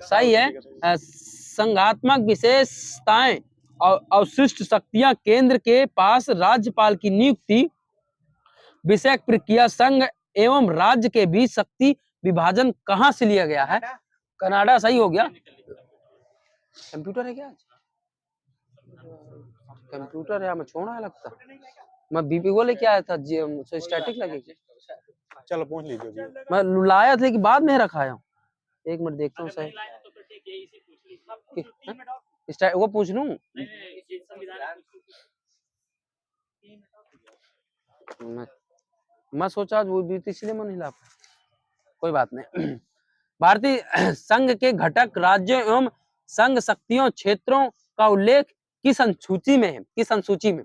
सही है। संघात्मक विशेषताएं और अवशिष्ट शक्तियां केंद्र के पास राज्यपाल की नियुक्ति विषयक प्रक्रिया संघ एवं राज्य के बीच शक्ति विभाजन कहाँ से लिया गया है? कनाडा सही हो गया। कंप्यूटर है क्या आज? कंप्यूटर है, मैं छोड़ा है लगता। मैं बीपी को लेके आया था, तो स्टैटिक लगेगी। चलो पूछ लीजिए। मैं लाया था लेकिन बाद में रखा आया हूँ। एक मिनट देखता हूँ सही। वो पूछ लूं? मैं सोचा आज वो बीती इसलिए मैं नहीं ला पाया। कोई बात नहीं। भारतीय संघ के घटक राज्यों एवं संघ शक्तियों क्षेत्रों का उल्लेख किस अनुसूची में है? किस अनुसूची में?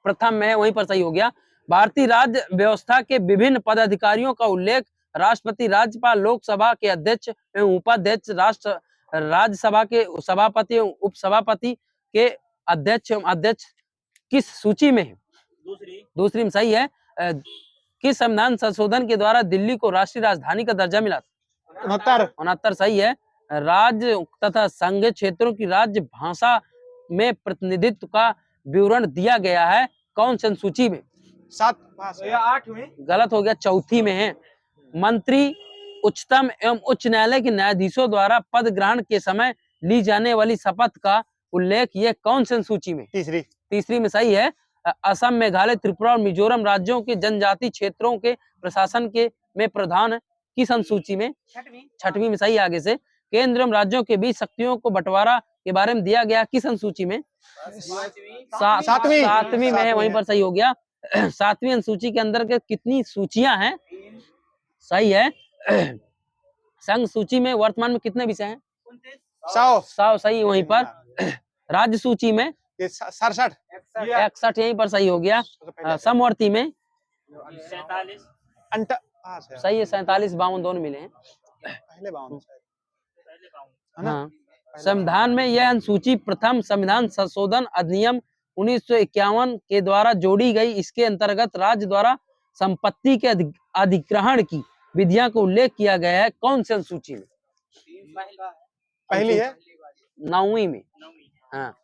प्रथम में है, वहीं पर सही हो गया। भारतीय राज्य व्यवस्था के विभिन्न पदाधिकारियों का उल्लेख राष्ट्रपति, राज्यपाल, लोकसभा के अध्यक्ष एवं उपाध्यक्ष, राज्यसभा के सभापति एवं उपसभापति के अध्यक्ष एवं अध्यक्ष किस सूची में है? दूसरी में सही है। किस संविधान संशोधन के द्वारा दिल्ली को राष्ट्रीय राजधानी का दर्जा मिला? 69 सही है। राज्य तथा संघ क्षेत्रों की राज्य भाषा में प्रतिनिधित्व का विवरण दिया गया है कौन सी अनुसूची में? 7 या 8 में। गलत हो गया, चौथी में है। मंत्री, उच्चतम एवं उच्च न्यायालय के न्यायाधीशों द्वारा पद ग्रहण के समय ली जाने वाली शपथ का उल्लेख ये कौन सी अनुसूची में? तीसरी में सही है। असम, मेघालय, त्रिपुरा और मिजोरम राज्यों के जनजाति क्षेत्रों के प्रशासन के में प्रधान किस अनुसूची में? छठवीं में सही। आगे से केंद्र एवं राज्यों के बीच शक्तियों को बंटवारा के बारे में दिया गया किस अनुसूची में? सातवीं में है, वहीं पर सही हो गया। 7वीं अनुसूची के अंदर के कितनी सूचियां हैं? सही है। संघ सूची में वर्तमान में कितने विषय हैं? 100 सही, वहीं पर। राज्य सूची में 67 61 यहीं पर सही हो गया। समवर्ती में 47 सही है, 47 52 दोनों मिले हैं। पहले 52 हाँ। संविधान में यह अनुसूची प्रथम संविधान संशोधन अधिनियम 1951 के द्वारा जोड़ी गई। इसके अंतर्गत राज्य द्वारा संपत्ति के अधिग्रहण की विधियां को उल्लेख किया गया है कौन सी अनुसूची में? पहली है 9वीं में। हाँ।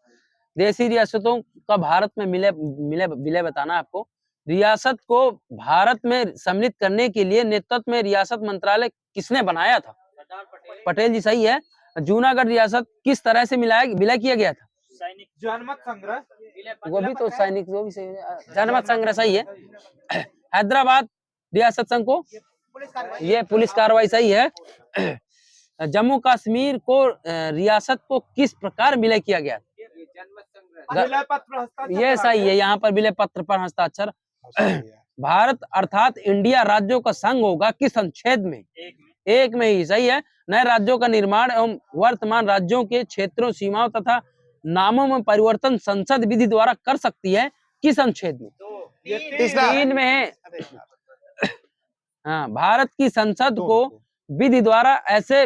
देशी रियासतों का भारत में विलय बताना आपको। रियासत को भारत में सम्मिलित करने के लिए नेतृत्व में रियासत मंत्रालय किसने बनाया था? पटेल जी सही है। जूनागढ़ रियासत किस तरह से विलय किया गया था? सैनिक जनमत संग्रह वो भी तो सैनिक, वो भी सही है। जनमत संग्रह सही है। हैदराबाद रियासत संघ को, ये पुलिस कार्रवाई सही है। जम्मू कश्मीर को रियासत को किस प्रकार विलय किया गया? विलय पत्र हस्ताक्षर ये करा सही के। है, यहाँ पर विलय पत्र पर हस्ताक्षर। सही है। भारत अर्थात इंडिया राज्यों का संघ होगा किस अनुच्छेद में? एक में ही सही है। नए राज्यों का निर्माण एवं वर्तमान राज्यों के क्षेत्रों, सीमाओं तथा नामों में परिवर्तन संसद विधि द्वारा कर सकती है किस अनुच्छेद में? ये तीसरा। 3 में है। अरे यार, हाँ, भारत की संसद दो को दो। विधि द्वारा ऐसे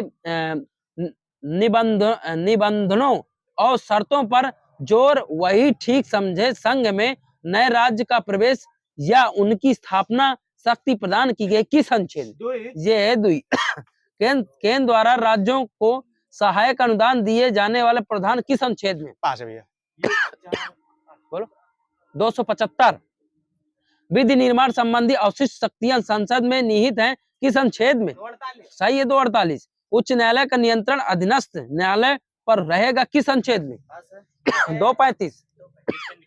निबंधनों और शर्तों पर जोर वही ठीक समझे संघ में नए राज्य का प्रवेश या उनकी स्थापना शक्ति प्रदान की गई किस अनुच्छेद? ये है 2। केंद्र द्वारा राज्यों को सहायक अनुदान दिए जाने वाले प्रधान किस अनुच्छेद में? 5 है भैया। बोलो। 275। विधि निर्माण संबंधी अवशिष्ट शक्तियां संसद में निहित हैं किस अनुच्छेद में? सही है 248। उच्च न्यायालय का नियंत्रण अधीनस्थ न्यायालय पर रहेगा किस अनुच्छेद में? 235।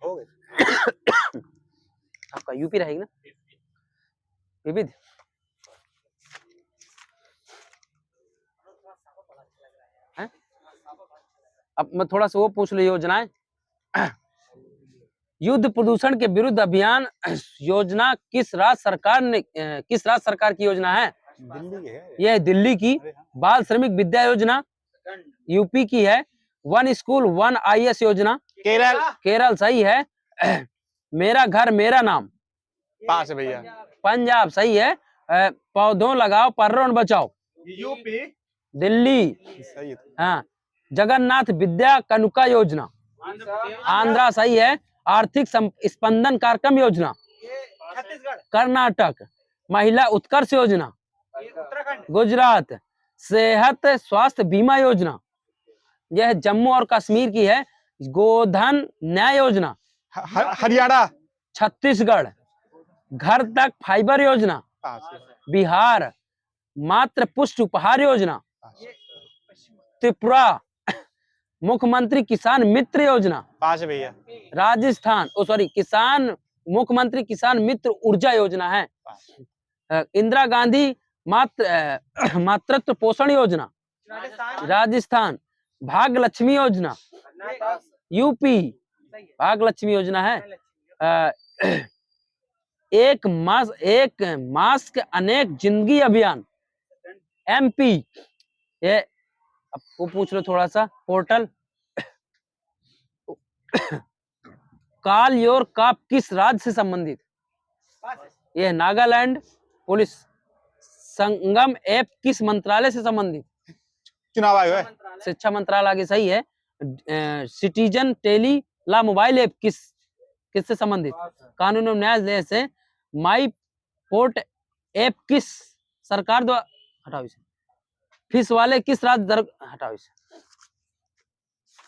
हो गए। आपका यूपी रहेगी ना? विविध। हैं? अब मैं थोड़ा सा वो पूछ लो, योजनाएं। युद्ध प्रदूषण के विरुद्ध अभियान योजना किस राज्य सरकार की योजना है? दिल्ली के है। यह है दिल्ली की। अरे हाँ। बाल श्रमिक विद्या योजना यूपी की है। वन स्कूल वन IAS योजना केरल। केरल सही है। मेरा घर मेरा नाम 5 है भैया। पंजाब सही है। पौधों लगाओ पर्यावरण बचाओ यूपी दिल्ली। सही है। हाँ, जगन्नाथ विद्या कनुका योजना आंध्रा सही है। आर्थिक स्पंदन कार्यक्रम योजना छत्तीसगढ़ कर्नाटक। महिला उत्कर्ष योजना उत्तराखंड गुजरात। सेहत स्वास्थ्य बीमा योजना यह जम्मू और कश्मीर की है। गोधन न्याय योजना हरियाणा। छत्तीसगढ़। घर तक फाइबर योजना 5 बिहार। मातृ पुष्ट उपहार योजना त्रिपुरा। मुख्यमंत्री किसान मित्र योजना 5 है भैया। राजस्थान। किसान मुख्यमंत्री किसान मित्र ऊर्जा योजना है। इंदिरा गांधी मातृत्व पोषण योजना राजस्थान। भाग्य लक्ष्मी योजना यूपी। भाग्य लक्ष्मी योजना है। एक मास्क अनेक जिंदगी अभियान MP। ये आपको पूछ लो थोड़ा सा पोर्टल। कॉल योर कॉप किस राज्य से संबंधित? यह नागालैंड। पुलिस संगम ऐप किस मंत्रालय से संबंधित? चुनाव आयोग है। शिक्षा मंत्रालय आगे सही है। सिटीजन टेली ला मोबाइल ऐप किससे संबंधित? कानून एवं न्यायालय से। माई पोर्ट ऐप किस सरकार द्वारा, हटाओ इसे। फीस वाले किस राज्य हटाओ इसे।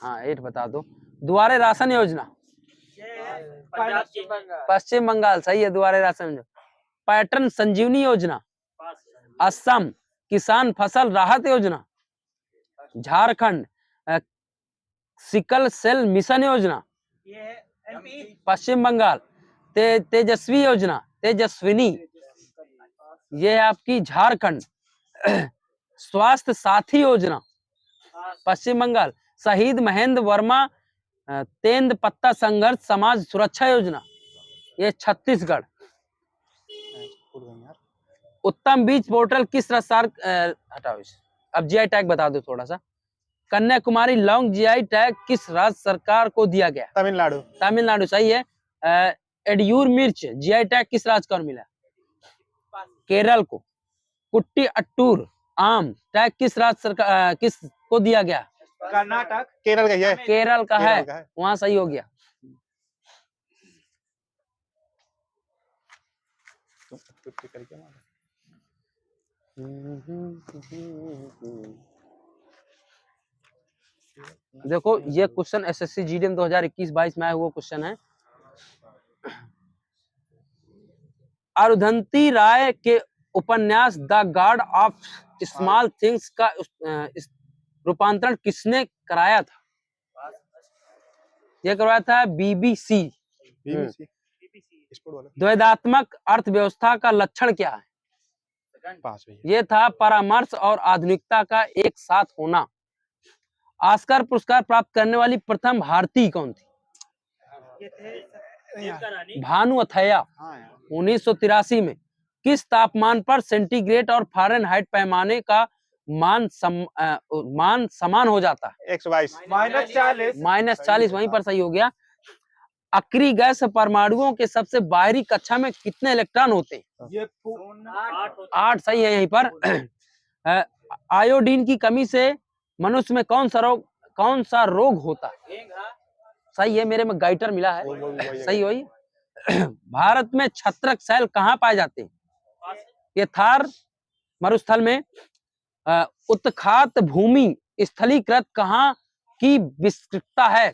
हाँ 8 बता दो। दुआरे राशन योजना पश्चिम बंगाल सही है। दुआरे राशन योजना। पैटर्न संजीवनी योजना असम। किसान फसल राहत योजना झारखंड। सिकल सेल मिशन योजना पश्चिम बंगाल। तेजस्वी योजना तेजस्विनी ये है आपकी झारखंड। स्वास्थ्य साथी योजना पश्चिम बंगाल। शहीद महेंद्र वर्मा तेंद पत्ता संघर्ष समाज सुरक्षा योजना ये छत्तीसगढ़। उत्तम बीज पोर्टल किस हटाओ इसे। अब GI टैग बता दो थोड़ा सा। कन्याकुमारी लॉन्ग GI टैग किस राज्य सरकार को दिया गया? तमिलनाडु। तमिलनाडु सही है। एडियूर मिर्च GI टैग किस राज्य को मिला? केरल को। कुट्टी अट्टूर आम टैग किस राज्य सरकार किस को दिया गया? कर्नाटक। केरल का ही है। केरल का है। केरल का है। वहां सही हो गया। देखो ये क्वेश्चन SSC GDM 2021-22 में आया हुआ क्वेश्चन है। अरुंधति राय के उपन्यास the God of small things का रूपांतरण किसने कराया था? ये करवाया था BBC। BBC स्पोर्ट वाला द्वैधात्मक अर्थव्यवस्था का लक्षण क्या है? पास भैया। ये था परामर्श और आधुनिकता का एक साथ होना। ऑस्कर पुरस्कार प्राप्त करने वाली प्रथम भारतीय कौन थी? भानु अथैया। हाँ यार 1983 में किस तापमान पर सेंटीग्रेड और फ़ारेनहाइट पैमाने का मान समान हो जाता है? 122 -40 -40। वहीं पर सही हो गया। अक्रिय गैस परमाणुओं के सबसे बाहरी कक्षा में कितने इलेक्ट्रॉन होते हैं? ये 8 सही है यहीं पर। आयोडीन की कमी से मनुष्य में कौन सा रोग होता है? सही है, मेरे में गाइटर मिला है। सही वही। भारत में छत्रक शैल कहाँ पाए जाते हैं? ये थार मरुस्थल में। उत्खात भूमि स्थलीकृत कहाँ की विस्तृतता है?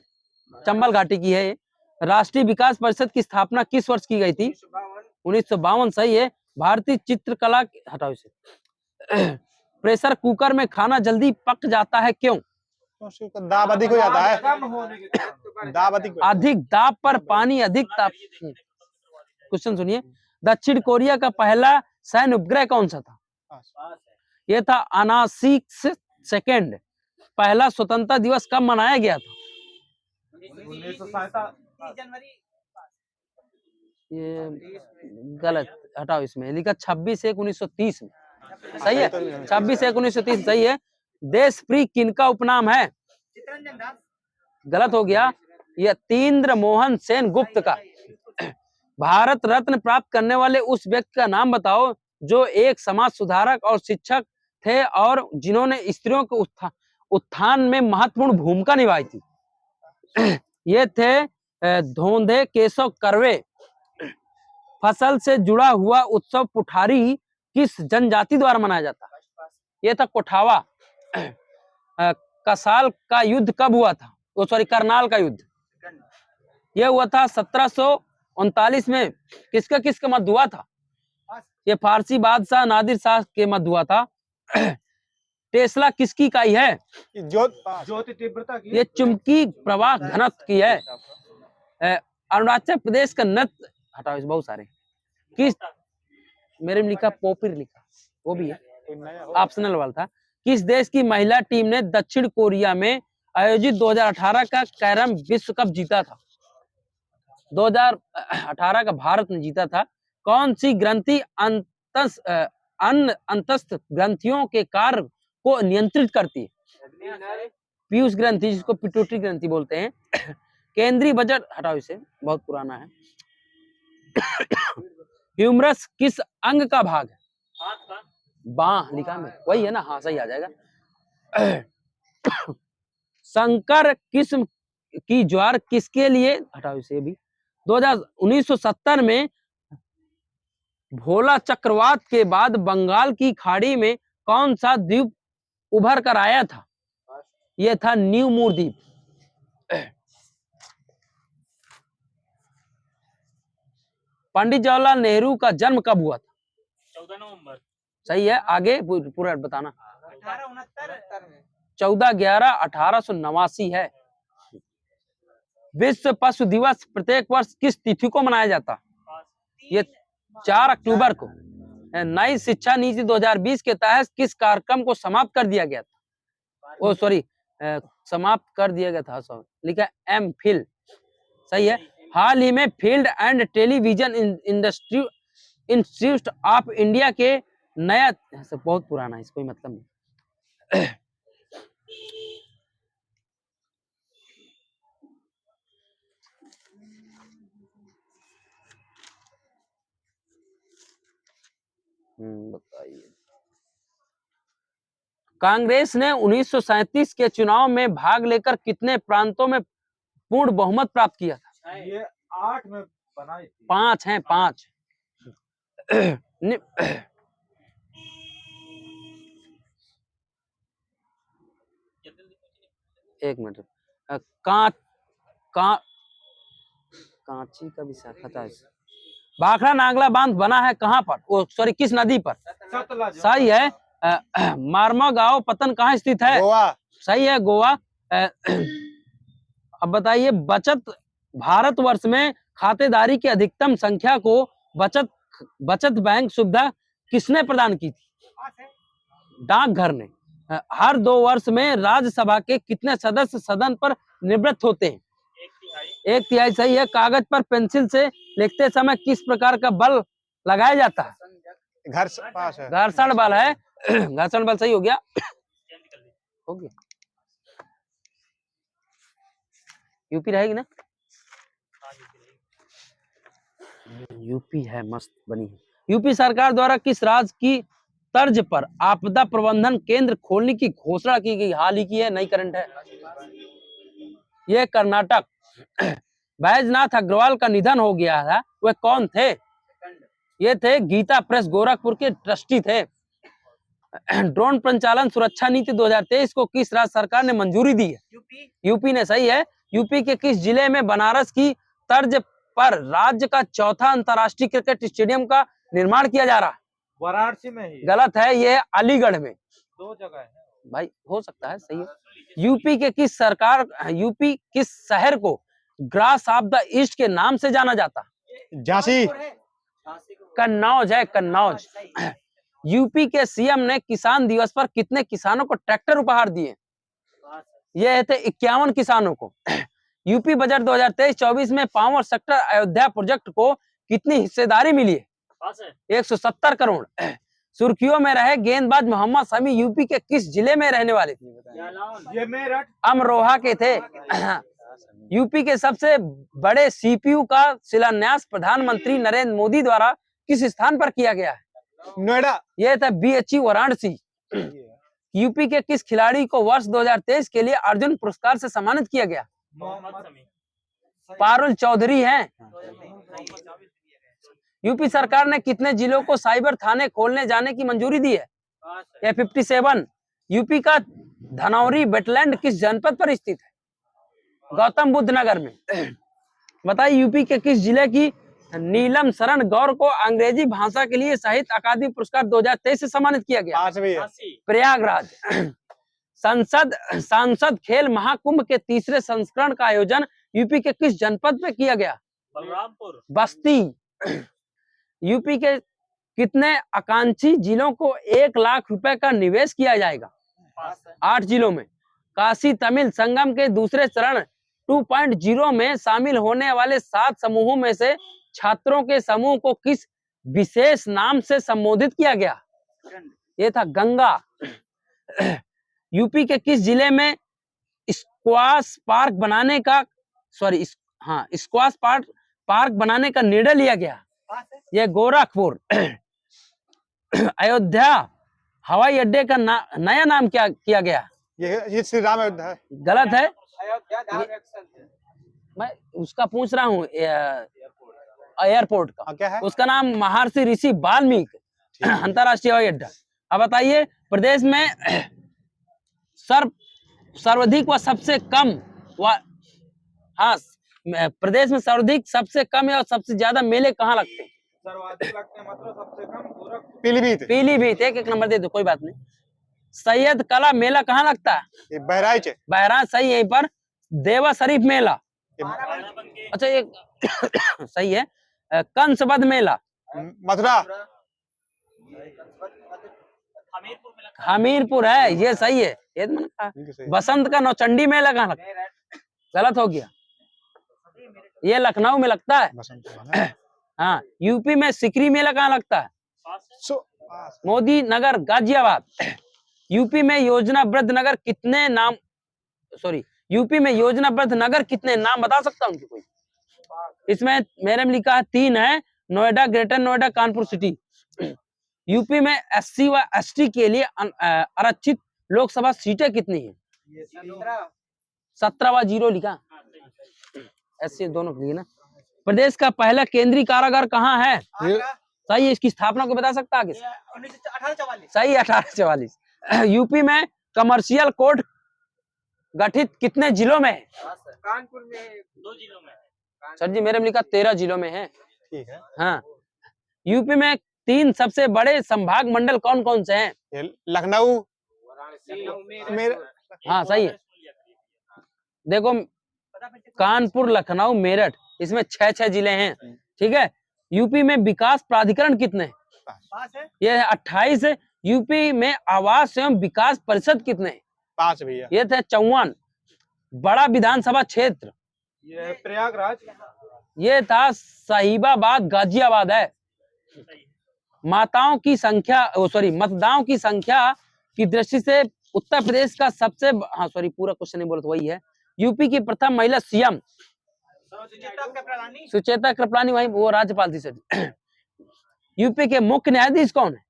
चंबल घाटी की है। राष्ट्रीय विकास परिषद की स्थापना किस वर्ष की गई थी? 1952 सही है। भारतीय चित्रकला हटाओ इसे। प्रेशर कुकर में खाना जल्दी पक जाता है क्यों? दाब अधिक हो जाता है। कम होने के कारण। दाब अधिक अधिक दाब पर पानी अधिक ताप। क्वेश्चन सुनिए। दक्षिण कोरिया का पहला सैन्य उपग्रह कौन सा था? यह था अनासिक्स सेकेंड। पहला स्वतंत्रता दिवस कब मनाया गया था? 1957 जनवरी। ये गलत, हटाओ इसमें लिखा 26/1/1930 में। सही है, 26/1/1930 सही है। देश प्रिय किनका उपनाम है? चित्तरंजन दास। गलत हो गया, यह तीन्द्र मोहन सेन गुप्त का। भारत रत्न प्राप्त करने वाले उस व्यक्ति का नाम बताओ जो एक समाज सुधारक और शिक्षक थे और जिन्होंने स्त्रियों के उत्थान में महत्वपूर्ण भूमिका निभाई थी। ये थे धोंधे केशव कर्वे। फसल से जुड़ा हुआ उत्सव पुठारी किस जनजाति द्वारा मनाया जाता है? ये था कोठावा। कसाल का युद्ध कब हुआ था? करनाल का युद्ध यह हुआ था 1739 में। किसका मध्य हुआ था? ये फारसी बादशाह नादिर शाह के मध्य हुआ था। टेस्ला किसकी इकाई है? ज्योति तीव्रता की। ये चुंबकीय प्रवाह घनत्व की है। अरुणाचल प्रदेश का नृत्य हटाओ इस बहुत सारे किस मेरे में लिखा पोपिर लिखा, वो भी है ऑप्शनल वाला था। किस देश की महिला टीम ने दक्षिण कोरिया में आयोजित 2018 का कैरम विश्व कप जीता था? 2018 का भारत ने जीता था। कौन सी ग्रंथि अंतस्थ ग्रंथियों के कार्य को नियंत्रित करती है? पीयूष ग्रंथि, जिसको पिट्यूटरी ग्रंथि बोलते हैं। केंद्रीय बजट हटाओ इसे, बहुत पुराना है। ह्यूमरस किस अंग का भाग है? बाह लिखा में वही है ना? हाँ सही आ जाएगा। संकर किस्म की ज्वार किसके लिए हटाओ इसे भी। 1970 में भोला चक्रवात के बाद बंगाल की खाड़ी में कौन सा द्वीप उभर कर आया था? यह था न्यू मूर द्वीप। पंडित जवाहरलाल नेहरू का जन्म कब हुआ था? 14 नवंबर। सही है, आगे पूरा बताना। 1869 14/11/1889 है। विश्व पशु दिवस प्रत्येक वर्ष किस तिथि को मनाया जाता? ये 4 अक्टूबर को। नई शिक्षा नीति 2020 के तहत किस कार्यक्रम को समाप्त कर दिया गया था? समाप्त कर दिया गया था, लिखा एमफिल। सही है। हाल ही में field and television institute of India के नया, बहुत पुराना है, इसको कोई मतलब नहीं। बताइए। कांग्रेस ने 1937 के चुनाव में भाग लेकर कितने प्रांतों में पूर्ण बहुमत प्राप्त किया था? ये 8 में बनाई थी। 5 हैं, 5। एक मिनट। कांची का विशाखा था। भाखड़ा नागला बांध बना है कहां पर? किस नदी पर? सतलज। सही है। मार्मागांव पतन कहाँ स्थित है? गोवा। सही है, गोवा। अब बताइए, भारतवर्ष में खातेदारी की अधिकतम संख्या को बचत बैंक सुविधा किसने प्रदान की थी? डाकघर ने। हर 2 वर्ष में राज्यसभा के कितने सदस्य सदन पर निवृत्त होते हैं? 1/3। सही है। कागज पर पेंसिल से लिखते समय किस प्रकार का बल लगाया जाता है? पास है। घर्षण बल है। घर्षण बल। सही हो गया। यूपी रहेगी ना? यूपी है, मस्त बनी है। यूपी सरकार द्वारा किस राज्य की तर्ज पर आपदा प्रबंधन केंद्र खोलने की घोषणा की गई? हाल ही की है, नई करंट है। ये कर्नाटक। बैजनाथ अग्रवाल का निधन हो गया था, वे कौन थे? ये थे गीता प्रेस गोरखपुर के ट्रस्टी थे। ड्रोन संचालन सुरक्षा नीति 2023 को किस राज्य सरकार ने मंजूरी दी है? यूपी ने। सही है। यूपी के किस जिले में बनारस की तर्ज पर राज्य का चौथा अंतर्राष्ट्रीय क्रिकेट स्टेडियम का निर्माण किया जा रहा है? वाराणसी में ही। गलत है, ये अलीगढ़ में। 2 जगह है भाई, हो सकता है। सही है। यूपी किस शहर को ग्रास ऑफ द ईस्ट के नाम से जाना जाता है? झांसी। कन्नौज है, कन्नौज। यूपी के सीएम ने किसान दिवस पर कितने किसानों को ट्रैक्टर उपहार दिए? ये थे 51 किसानों को। यूपी बजट 2023-24 में पावर सेक्टर अयोध्या प्रोजेक्ट को कितनी हिस्सेदारी मिली है? 170 करोड़। सुर्खियों में रहे गेंदबाज मोहम्मद शमी यूपी के किस जिले में रहने वाले थे? ये मेरठ। अमरोहा के थे। यूपी के सबसे बड़े सीपीयू का शिलान्यास प्रधानमंत्री नरेंद्र मोदी द्वारा किस स्थान पर किया गया है? नोएडा। यह था BHU वाराणसी। यूपी के किस खिलाड़ी को वर्ष 2023 के लिए अर्जुन पुरस्कार से सम्मानित किया गया? पारुल चौधरी हैं। यूपी सरकार ने कितने जिलों को साइबर थाने खोलने जाने की मंजूरी दी है? यह 57। यूपी का धनौरी वेटलैंड किस जनपद पर स्थित है? गौतम बुद्ध नगर में। बताइए, यूपी के किस जिले की नीलम शरण गौर को अंग्रेजी भाषा के लिए साहित्य अकादमी पुरस्कार 2023 से सम्मानित किया गया? प्रयागराज। सांसद खेल महाकुंभ के तीसरे संस्करण का आयोजन यूपी के किस जनपद में किया गया? बलरामपुर। बस्ती। यूपी के कितने आकांक्षी जिलों को 1 लाख रुपए का निवेश किया जाएगा? 8 जिलों में। काशी तमिल संगम के दूसरे चरण 2.0 में शामिल होने वाले 7 समूहों में से छात्रों के समूह को किस विशेष नाम से संबोधित किया गया? ये था गंगा। यूपी के किस जिले में स्क्वाश पार्क बनाने का निर्णय लिया गया? ये गोरखपुर। अयोध्या हवाई अड्डे का नया नाम क्या किया गया? ये श्री राम अयोध्या है। गलत है। अयोध्या मैं उसका पूछ रहा हूँ, एयरपोर्ट का। क्या है? उसका नाम महर्षि ऋषि वाल्मीकि अंतरराष्ट्रीय हवाई अड्डा। अब बताइए, प्रदेश में सर्वाधिक व सबसे कम प्रदेश में सर्वाधिक सबसे कम और सबसे ज्यादा मेले कहाँ लगते हैं? सर्वाधिक लगते हैं, मतलब सबसे कम गोरखपुर। पीलीभीत। एक नंबर दे दो, कोई बात नहीं। सैयद कला मेला कहाँ लगता है? बहराइच। सही है। यहीं पर देवा शरीफ मेला। अच्छा, एक सही है। कंसबद मेला मथुरा। हमीरपुर है, ये सही है। ये तो मैंने कहा। बसंत का नौचंडी मेला कहाँ लगता है? गलत हो गया, ये लखनऊ में लगता है। हाँ। यूपी में सिकरी मेला कहाँ लगता है? मोदी नगर गाजियाबाद। यूपी में योजनाबद्ध नगर कितने नाम बता सकता हूँ कोई? इसमें मेरे में लिखा है 3 है। Noida, greater Noida, Kanpur city. UP में SC व ST के लिए आरक्षित लोकसभा सीटें कितनी है? 17 व 0 लिखा। SC दोनों के लिए ना। प्रदेश का पहला केंद्रीय कारागार कहाँ है? सही है। इसकी स्थापना को बता सकता है? 1844। सही, 1844। यूपी में कमर्शियल कोर्ट गठित कितने जिलों में है? कानपुर में 2 जिलों में है। सर जी, मेरे में लिखा 13 जिलों में है। ठीक है। हाँ। यूपी में तीन सबसे बड़े संभाग मंडल कौन कौन से हैं? ये लखनऊ मेर हाँ सही है। देखो कानपुर, लखनऊ, मेरठ, इसमें 6 जिले हैं। ठीक है। यूपी में विकास प्राधिकरण कितने हैं? ये है 28 है। यूपी में आवास एवं विकास परिषद कितने हैं? 5 भैया। ये थे 54। बड़ा विधानसभा क्षेत्र ये है प्रयागराज। ये था साहिबाबाद, गाजियाबाद है। मतदाताओं की संख्या की दृष्टि से उत्तर प्रदेश का सबसे पूरा क्वेश्चन नहीं बोला तो वही है। यूपी की प्रथम महिला सीएम सुचेता कृपलानी, वही वो राज्यपाल थी सर। यूपी के मुख्य न्यायाधीश कौन है?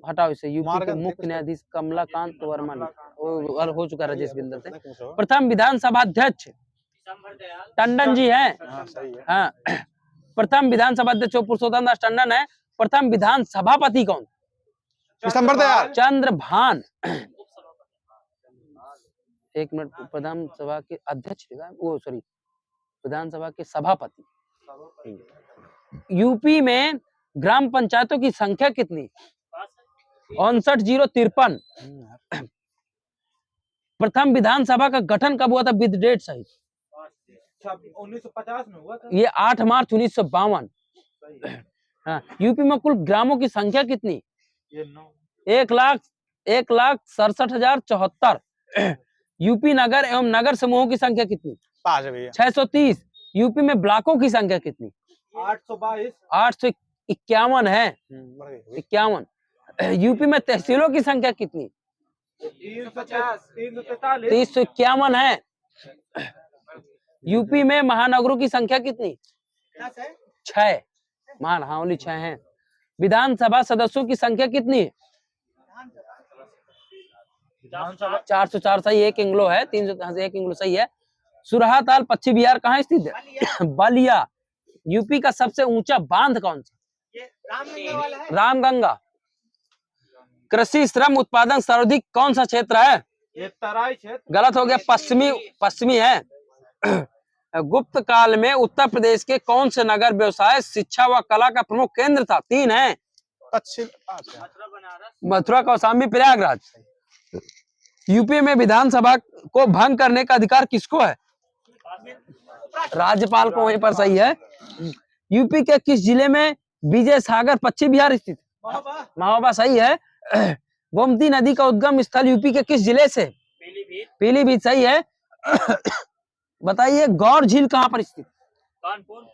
हटाओ इसे। यूपी के मुख्य न्यायाधीश कमलाकांत वर्मा और हो चुका राजेश बिंदल से। प्रथम विधानसभा अध्यक्ष टंडन जी हैं। हाँ सही है। हाँ। प्रथम विधानसभा अध्यक्ष पुरुषोत्तम दास टंडन है। प्रथम विधान सभापति कौन? विशंबर दयाल। चंद्रभान। एक मिनट। विधानसभा के अध्यक्ष विधानसभा के सभापति। यूपी में ग्राम पंचायतों की संख्या कितनी? 59,053। प्रथम विधानसभा का गठन कब हुआ था विद डेट सहित? 1950 में हुआ था। ये 8 मार्च 1952। हाँ। यूपी में कुल ग्रामों की संख्या कितनी? ये 9। 1,67,074। यूपी नगर एवं नगर समूहों की संख्या कितनी? 5 भैया। 630। यूपी में ब्लॉकों की संख्या कितनी? 822। 851 है। बढ़ गई। 51। यूपी में तहसीलों की संख्या कितनी? 343। 351 है। यूपी में महानगरों की संख्या कितनी? 6। ओनली 6 है। विधानसभा सदस्यों की संख्या कितनी है? 404 सही। एक इंग्लो है। 300 एक इंग्लो सही है। सुरहाताल पश्चिम बिहार कहाँ स्थित है? बलिया। यूपी का सबसे ऊंचा बांध कौन सा? रामगंगा। कृषि श्रम उत्पादन सर्वाधिक कौन सा क्षेत्र है? ये तराई क्षेत्र। गलत हो गया। पश्चिमी है। गुप्त काल में उत्तर प्रदेश के कौन से नगर व्यवसाय, शिक्षा व कला का प्रमुख केंद्र था? 3 है। पश्चिम मथुरा, कौशाम्बी, प्रयागराज। यूपी में विधानसभा को भंग करने का अधिकार किसको है? राज्यपाल को। वहीं पर सही है। यूपी के किस जिले में विजय सागर पश्चिम बिहार स्थित? महोबा सही है। गोमती नदी का उद्गम स्थल यूपी के किस जिले से? पीलीभीत सही है। बताइए गौर झील कहाँ पर स्थित? कानपुर।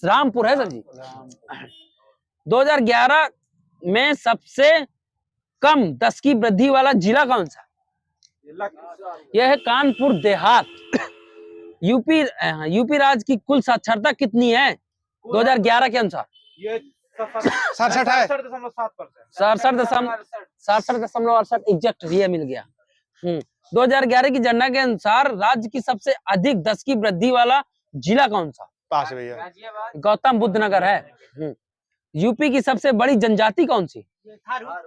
रामपुर है सर जी। 2011 में सबसे कम 10 की वृद्धि वाला जिला कौन सा? यह है कानपुर देहात। यूपी राज्य की कुल साक्षरता कितनी है 2011 के अनुसार? ये 67 है। 67.7%। 67.68 एग्जैक्ट ये मिल गया। 2011 की जनगणना के अनुसार राज्य की सबसे अधिक 10 की वृद्धि वाला जिला कौन सा? 5 भैया। गौतम बुद्ध नगर है। यूपी की सबसे बड़ी जनजाति कौन सी?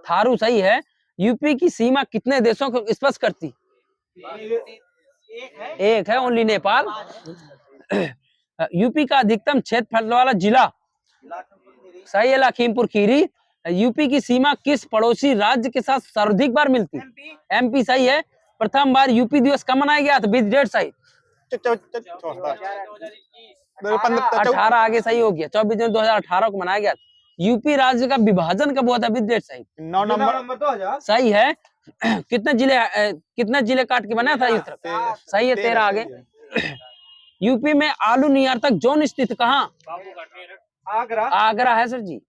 थारू सही है। यूपी की सीमा कितने देशों को स्पर्श करती? एक है ओनली, नेपाल। यूपी का अधिकतम क्षेत्रफल वाला जिला? सही है, लखीमपुर खीरी। यूपी की सीमा किस पड़ोसी राज्य के साथ सर्वाधिक बार मिलती? एमपी सही है। प्रथम बार यूपी दिवस कब मनाया गया था विद डेट सही? 18 आगे सही हो गया। 24 जनवरी 2018 को मनाया गया। यूपी राज्य का विभाजन कब हुआ था विद डेट सही? 9 नवंबर 2000। सही है। कितने जिले काट के बना था इस तरफ? सही है। 13 आगे। यूपी में आलू नियार्तक जोन स्थित कहाँ? आगरा है सर जी।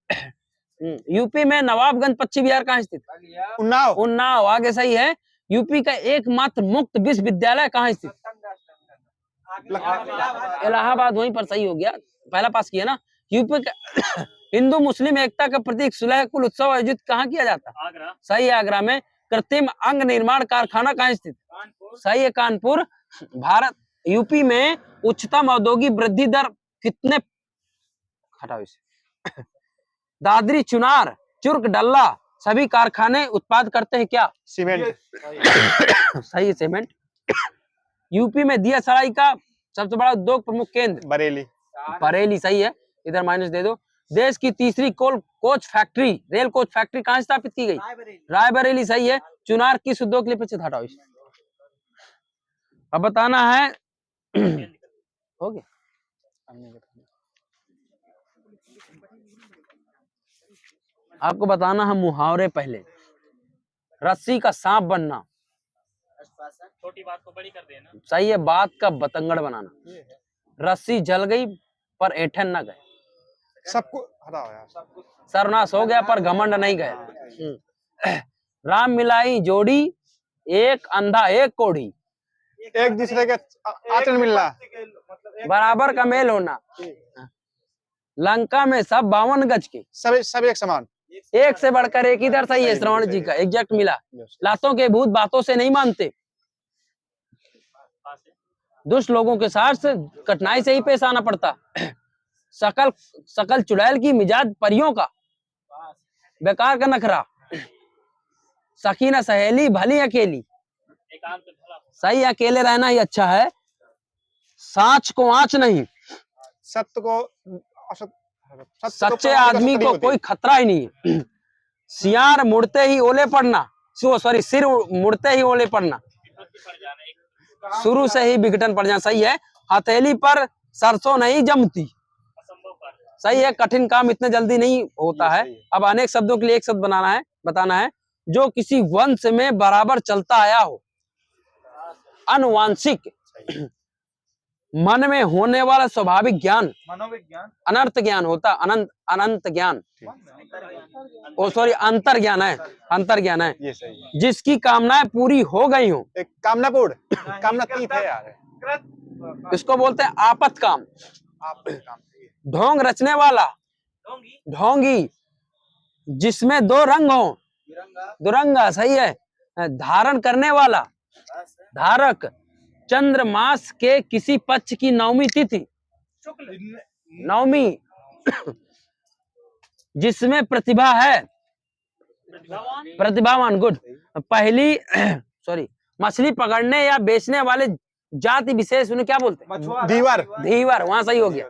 यूपी में नवाबगंज पश्चिम बिहार कहाँ स्थित? उन्नाव आगे सही है। यूपी का एकमात्र मुक्त विश्वविद्यालय कहाँ स्थित? इलाहाबाद। वहीं पर सही हो गया। पहला पास किया ना। यूपी का हिंदू मुस्लिम एकता का प्रतीक सुलह कुल उत्सव आयोजित कहाँ किया जाता? सही है, आगरा में। कृत्रिम अंग निर्माण कारखाना कहाँ स्थित? सही है, कानपुर। भारत यूपी में उच्चतम औद्योगिक वृद्धि दर कितने? हटाओ इसे। दादरी, चुनार, चुर्क, डल्ला सभी कारखाने उत्पाद करते हैं क्या? सीमेंट। सही है, सीमेंट। यूपी में दिया सराय का सबसे बड़ा उद्योग प्रमुख केंद्र? बरेली। बरेली सही है। इधर माइनस दे दो। देश की तीसरी coach factory, rail coach factory कहाँ स्थापित की गई? रायबरेली। सही है। चुनार किस उद्योग के लिए प्रसिद्ध? हटाओ इसे। अब बताना है हो गया। आपको बताना है मुहावरे पहले। रस्सी का सांप बनना, छोटी बात को बड़ी कर देना। सही है। बात का बतंगड़ बनाना, रस्सी जल गई पर ऐठन न गए, सबको हटाओ यार। सर्वनाश हो गया पर घमंड नहीं गए। राम मिलाई जोड़ी, एक अंधा एक कोढ़ी, एक दूसरे के आचरण मिलना, बराबर का मेल होना, लंका में सब 52 गज के, सब एक समान। एक से बढ़कर एक। इधर सही है श्रवण जी का, एग्जैक्ट मिला। लातों के भूत बातों से नहीं मानते, दुष्ट लोगों के साथ कठिनाई से ही पेश आना पड़ता। सकल चुड़ैल की मिजाज परियों का, बेकार का नखरा, सखी न सहेली भली अकेली, सही। अकेले रहना ही अच्छा है। सांच को आंच नहीं, सत्य को सच्चे आदमी को कोई खतरा ही नहीं है। सियार मुड़ते ही ओले पड़ना, सॉरी सिर मुड़ते ही ओले पड़ना, शुरू से ही विघटन पड़ जाना, सही है। हथेली पर सरसों नहीं जमती, सही है। कठिन काम इतने जल्दी नहीं होता है। अब अनेक शब्दों के लिए एक शब्द बनाना है, बताना है। जो किसी वंश में बराबर चलता आया हो, अनुवांशिक, मन में होने वाला स्वाभाविक ज्ञान, मनोविज्ञान, अनर्थ ज्ञान होता, अनंत ज्ञान, ओ सॉरी अंतर ज्ञान है, अंतर ज्ञान है। ये सही है। जिसकी कामनाएं पूरी हो गई हो, एक कामनापूर्ण, कामनातीत है यार। इसको बोलते हैं आपत काम। आप काम ढोंग रचने वाला, ढोंगी, जिसमें दो रंग हो, दुरंगा, सही है। धारण करने वाला, धारक, चंद्र मास के किसी पक्ष की नवमी तिथि, नवमी, जिसमें प्रतिभा है, प्रतिभावान, गुड। पहली सॉरी, मछली पकड़ने या बेचने वाले जाति विशेष उन्हें क्या बोलते हैं? धीवर, धीवर, वहां सही हो गया।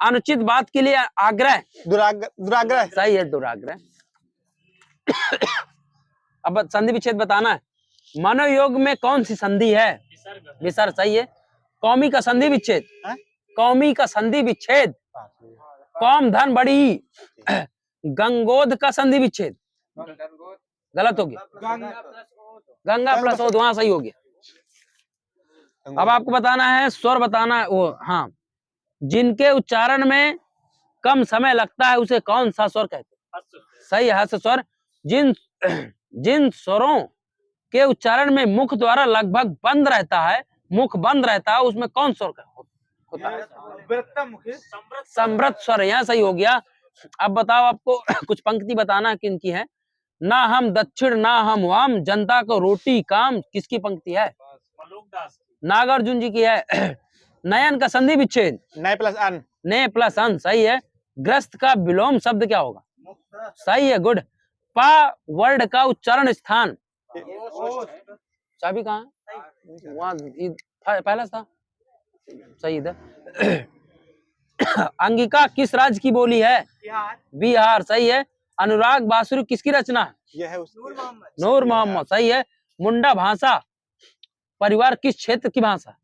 अनुचित बात के लिए आग्रह, दुराग्रह, सही है, दुराग्रह। अब संधि विच्छेद बताना है। मनोयोग में कौन सी संधि है? विसर्ग, सही है। कौमी का संधि विच्छेद, कौमी का संधि विच्छेद, कौम धन बड़ी, गंगोध का संधि विच्छेद, गलत हो गया, गंगा प्लस ओध, वहां सही हो गया। अब आपको बताना है, स्वर बताना है वो, हाँ, जिनके उच्चारण में कम समय लगता है उसे कौन सा स्वर कहते हैं? सही है, हर्ष स्वर। जिन स्वरों के उच्चारण में मुख द्वारा लगभग बंद रहता है, मुख बंद रहता है, उसमें कौन स्वर होता है? समृत स्वर, यहाँ सही हो गया। अब बताओ, आपको कुछ पंक्ति बताना है, किनकी है? ना हम दक्षिण ना हम वाम, जनता को रोटी काम, किसकी पंक्ति है? नागार्जुन जी की है। नयन का संधि विच्छेद, नए प्लस अन, ने प्लस अन, सही है। ग्रस्त का विलोम शब्द क्या होगा? सही है, गुड। पा वर्ड का उच्चारण स्थान, चाबी कहाँ है? वहां पहला था, सही था। अंगिका किस राज्य की बोली है? बिहार, सही है। अनुराग बासुरी किसकी रचना है? यह है नूर मोहम्मद, सही है। मुंडा भाषा परिवार किस क्षेत्र की भाषा?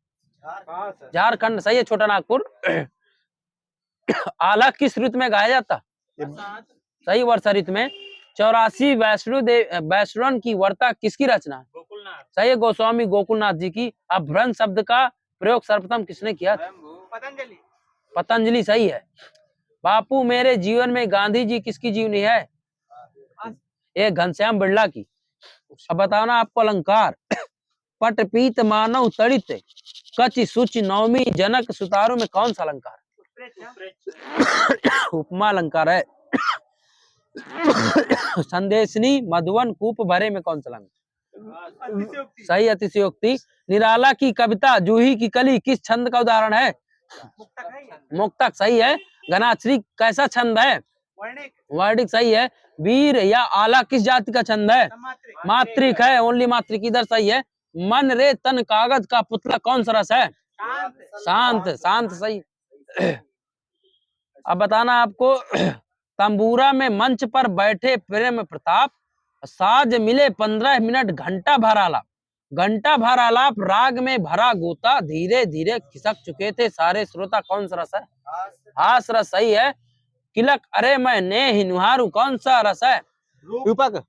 झारखंड, सही है। छोटा नागपुर। आला किस ऋतु में गाया जाता? सही, वर्षा ऋतु में। 84 वैष्णवन की वार्ता किसकी रचना है? गोकुलनाथ, सही है, गोस्वामी गोकुलनाथ जी की। अभ्रंश शब्द का प्रयोग सर्वप्रथम किसने किया? पतंजलि, पतंजलि, सही है। बापू मेरे जीवन में गांधी जी किसकी जीवनी है? ये घनश्याम बिड़ला की। अब बताना आपको अलंकार। पट पीत मानव तड़ित, कचि सुचि नवमी, जनक सुतारों में कौन सा अलंकार? उपमा अलंकार है। संदेशनी मधुवन कूप भरे में कौन सा अलंकार? सही, अतिशयोक्ति। निराला की कविता जूही की कली किस छंद का उदाहरण है? मुक्तक, सही है। घनाक्षरी कैसा छंद है? वर्णिक, सही है। वीर या आला किस जाति का छंद है? मात्रिक है, ओनली मात्रिक, इधर सही है। मन रे तन कागज का पुतला कौन सा रस है? शांत, शांत, सही। अब बताना आपको तंबूरा में मंच पर बैठे प्रेम प्रताप, साज मिले 15 मिनट घंटा भर आलाप, घंटा भर आलाप राग में भरा गोता, धीरे धीरे खिसक चुके थे सारे श्रोता। कौन सा रस है? हास रस सही है। किलक अरे मैं ने ही नुहारू कौन सा रस है? रूपक।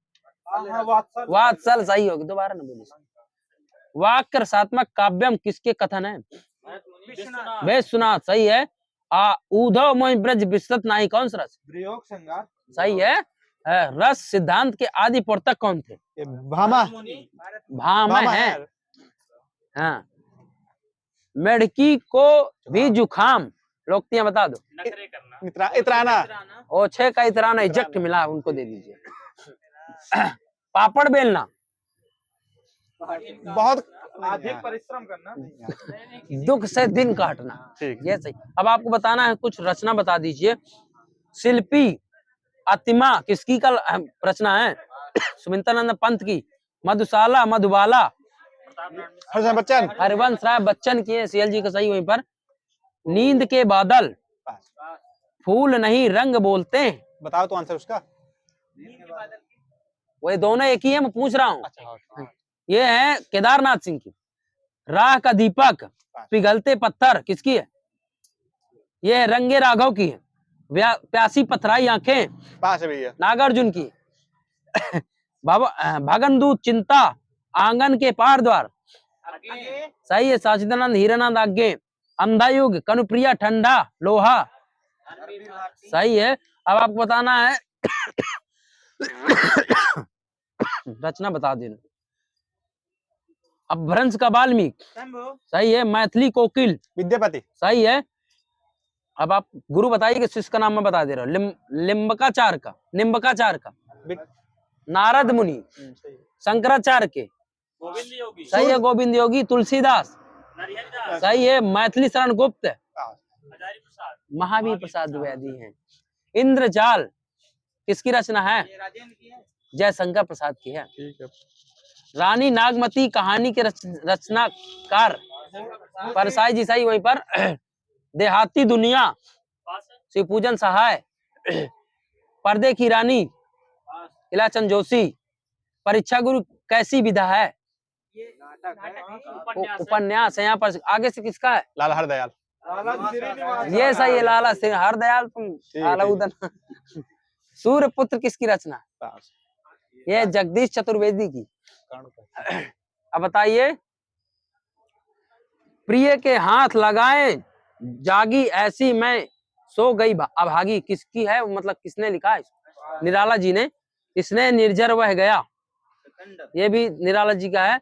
वात्सल सही होगी। दोबारा ना बोलिए। वाक्य रसात्मक काव्यम किसके कथन है? विश्वनाथ सही है। उधव मोहि ब्रज विस्तृत नाही कौन सा रस? प्रयोग संगार सही है। रस सिद्धांत के आदि प्रवर्तक कौन थे? ये भामा। भामा है। हाँ। मेढकी को भी जुखाम, लोकतियां बता दो। इतराना। ओछे का इतराना इजेक्ट मिला, उनको दे दीजिए। पापड़ बेलना, बहुत अधिक परिश्रम करना, दुख से दिन काटना। ठीक। ये सही। अब आपको बताना है कुछ रचना बता दीजिए। शिल्पी अतिमा किसकी का रचना है? सुमित्रानंद पंत की। मधुशाला मधुबाला हरिशन बच्चन। हरिवंश राय बच्चन की है। सीएलजी का सही वहीं पर। नींद के बादल, फूल नहीं रंग बोलते हैं। बताओ तो आंसर उसका। वही दोनों एक ही है, मैं पूछ रहा हूँ। अच्छा। ये है केदारनाथ सिंह की। राह का दीपक, पिघलते पत्थर किसकी है? ये है रंगे राघव की है। प्यासी पथराई आंखें पास है भैया। नागार्जुन की। भगनदूत चिंता, आंगन के पार द्वार सही है। सचिदानंद हीरानंद आज्ञे। अंधायुग, कनुप्रिया ठंडा लोहा सही है। अब आपको बताना है रचना बता देना। अपभ्रंश का वाल्मीकि सही है। मैथिली कोकिल विद्यापति सही है। अब आप गुरु बताइए कि शिष्य का नाम मैं बता दे रहा हूँ। निम्बकाचार का नारद मुनि, शंकराचार्य के सही है। गोविंद योगी, तुलसीदास सही है। मैथिली शरण गुप्त, महावीर प्रसाद द्विवेदी हैं। इंद्रजाल किसकी रचना है? जयशंकर प्रसाद की है। रानी नागमती कहानी के रचनाकार परसाई जी सही वहीं पर। देहाती दुनिया, शिवपूजन सहाय। पर्दे की रानी, इलाचंद जोशी। परीक्षा गुरु कैसी विधा है? उपन्यास है। यहाँ पर आगे से किसका है? लाला हरदयाल। ये सही है। लाला सिंह हरदयाल। तुम आलाउद्दीन। सूर्यपुत्र किसकी रचना? ये जगदीश चतुर्वेदी की। अब बताइए। प्रिय के हाथ लगाए जागी ऐसी मैं सो गई अभागी किसकी है? मतलब किसने लिखा है? निराला जी ने। इसने निर्जर वह गया, ये भी निराला जी का है।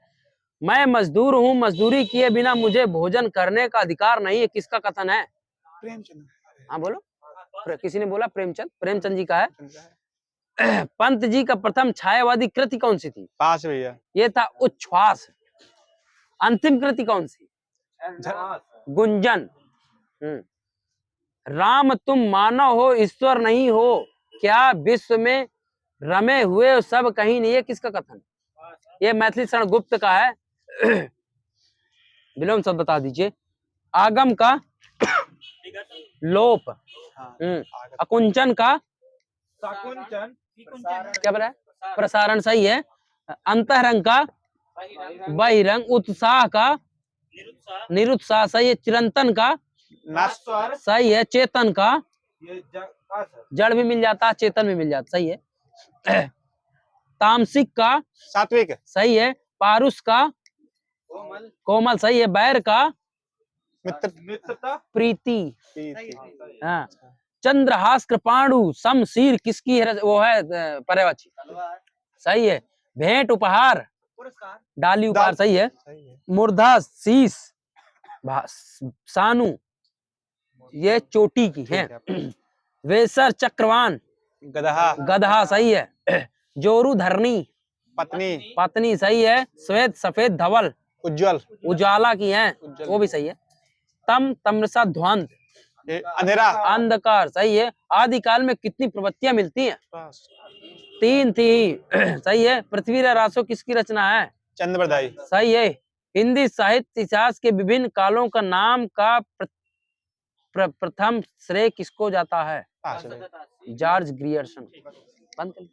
मैं मजदूर हूँ, मजदूरी किए बिना मुझे भोजन करने का अधिकार नहीं है, किसका कथन है? प्रेमचंद। हाँ बोलो। किसी ने बोला प्रेमचंद जी का है। पंत जी का प्रथम छायावादी कृति कौन सी थी? पास भैया। ये था उच्छ्वास। अंतिम कृति कौन सी? गुंजन। राम तुम मानव हो ईश्वर नहीं हो, क्या विश्व में रमे हुए सब कहीं नहीं, है किसका कथन? ये मैथिली शरण गुप्त का है। विलोम शब्द बता दीजिए। आगम का लोप, अकुंचन का क्या बोला? प्रसारण सही है। अंतरंग का बहिरंग, उत्साह का निरुत्साह सही है। चिरंतन का सही है। चेतन का जड़ भी मिल जाता, चेतन भी मिल जाता सही है। तामसिक का सात्विक सही है। पारुष का कोमल सही है। बैर का मित्रता प्रीति। हाँ। चंद्रहास कृपाणु शमशीर किसकी है? वो है पर्यायवाची सही है। भेंट उपहार डाली उपहार सही है। मूर्धा शीश सानु ये चोटी की है। वेसर चक्रवान गधा सही है। जोरू धरनी पत्नी सही है। श्वेत सफेद धवल उजाला की है, वो भी सही है। तमसा ध्वंत अंधेरा अंधकार सही है। आदिकाल में कितनी प्रवृत्तियां मिलती हैं? 3 थी सही है। पृथ्वी रासो किसकी रचना है? प्रथम श्रेय किसको जाता है? आ छड़े जॉर्ज ग्रियर्सन। बंद कर।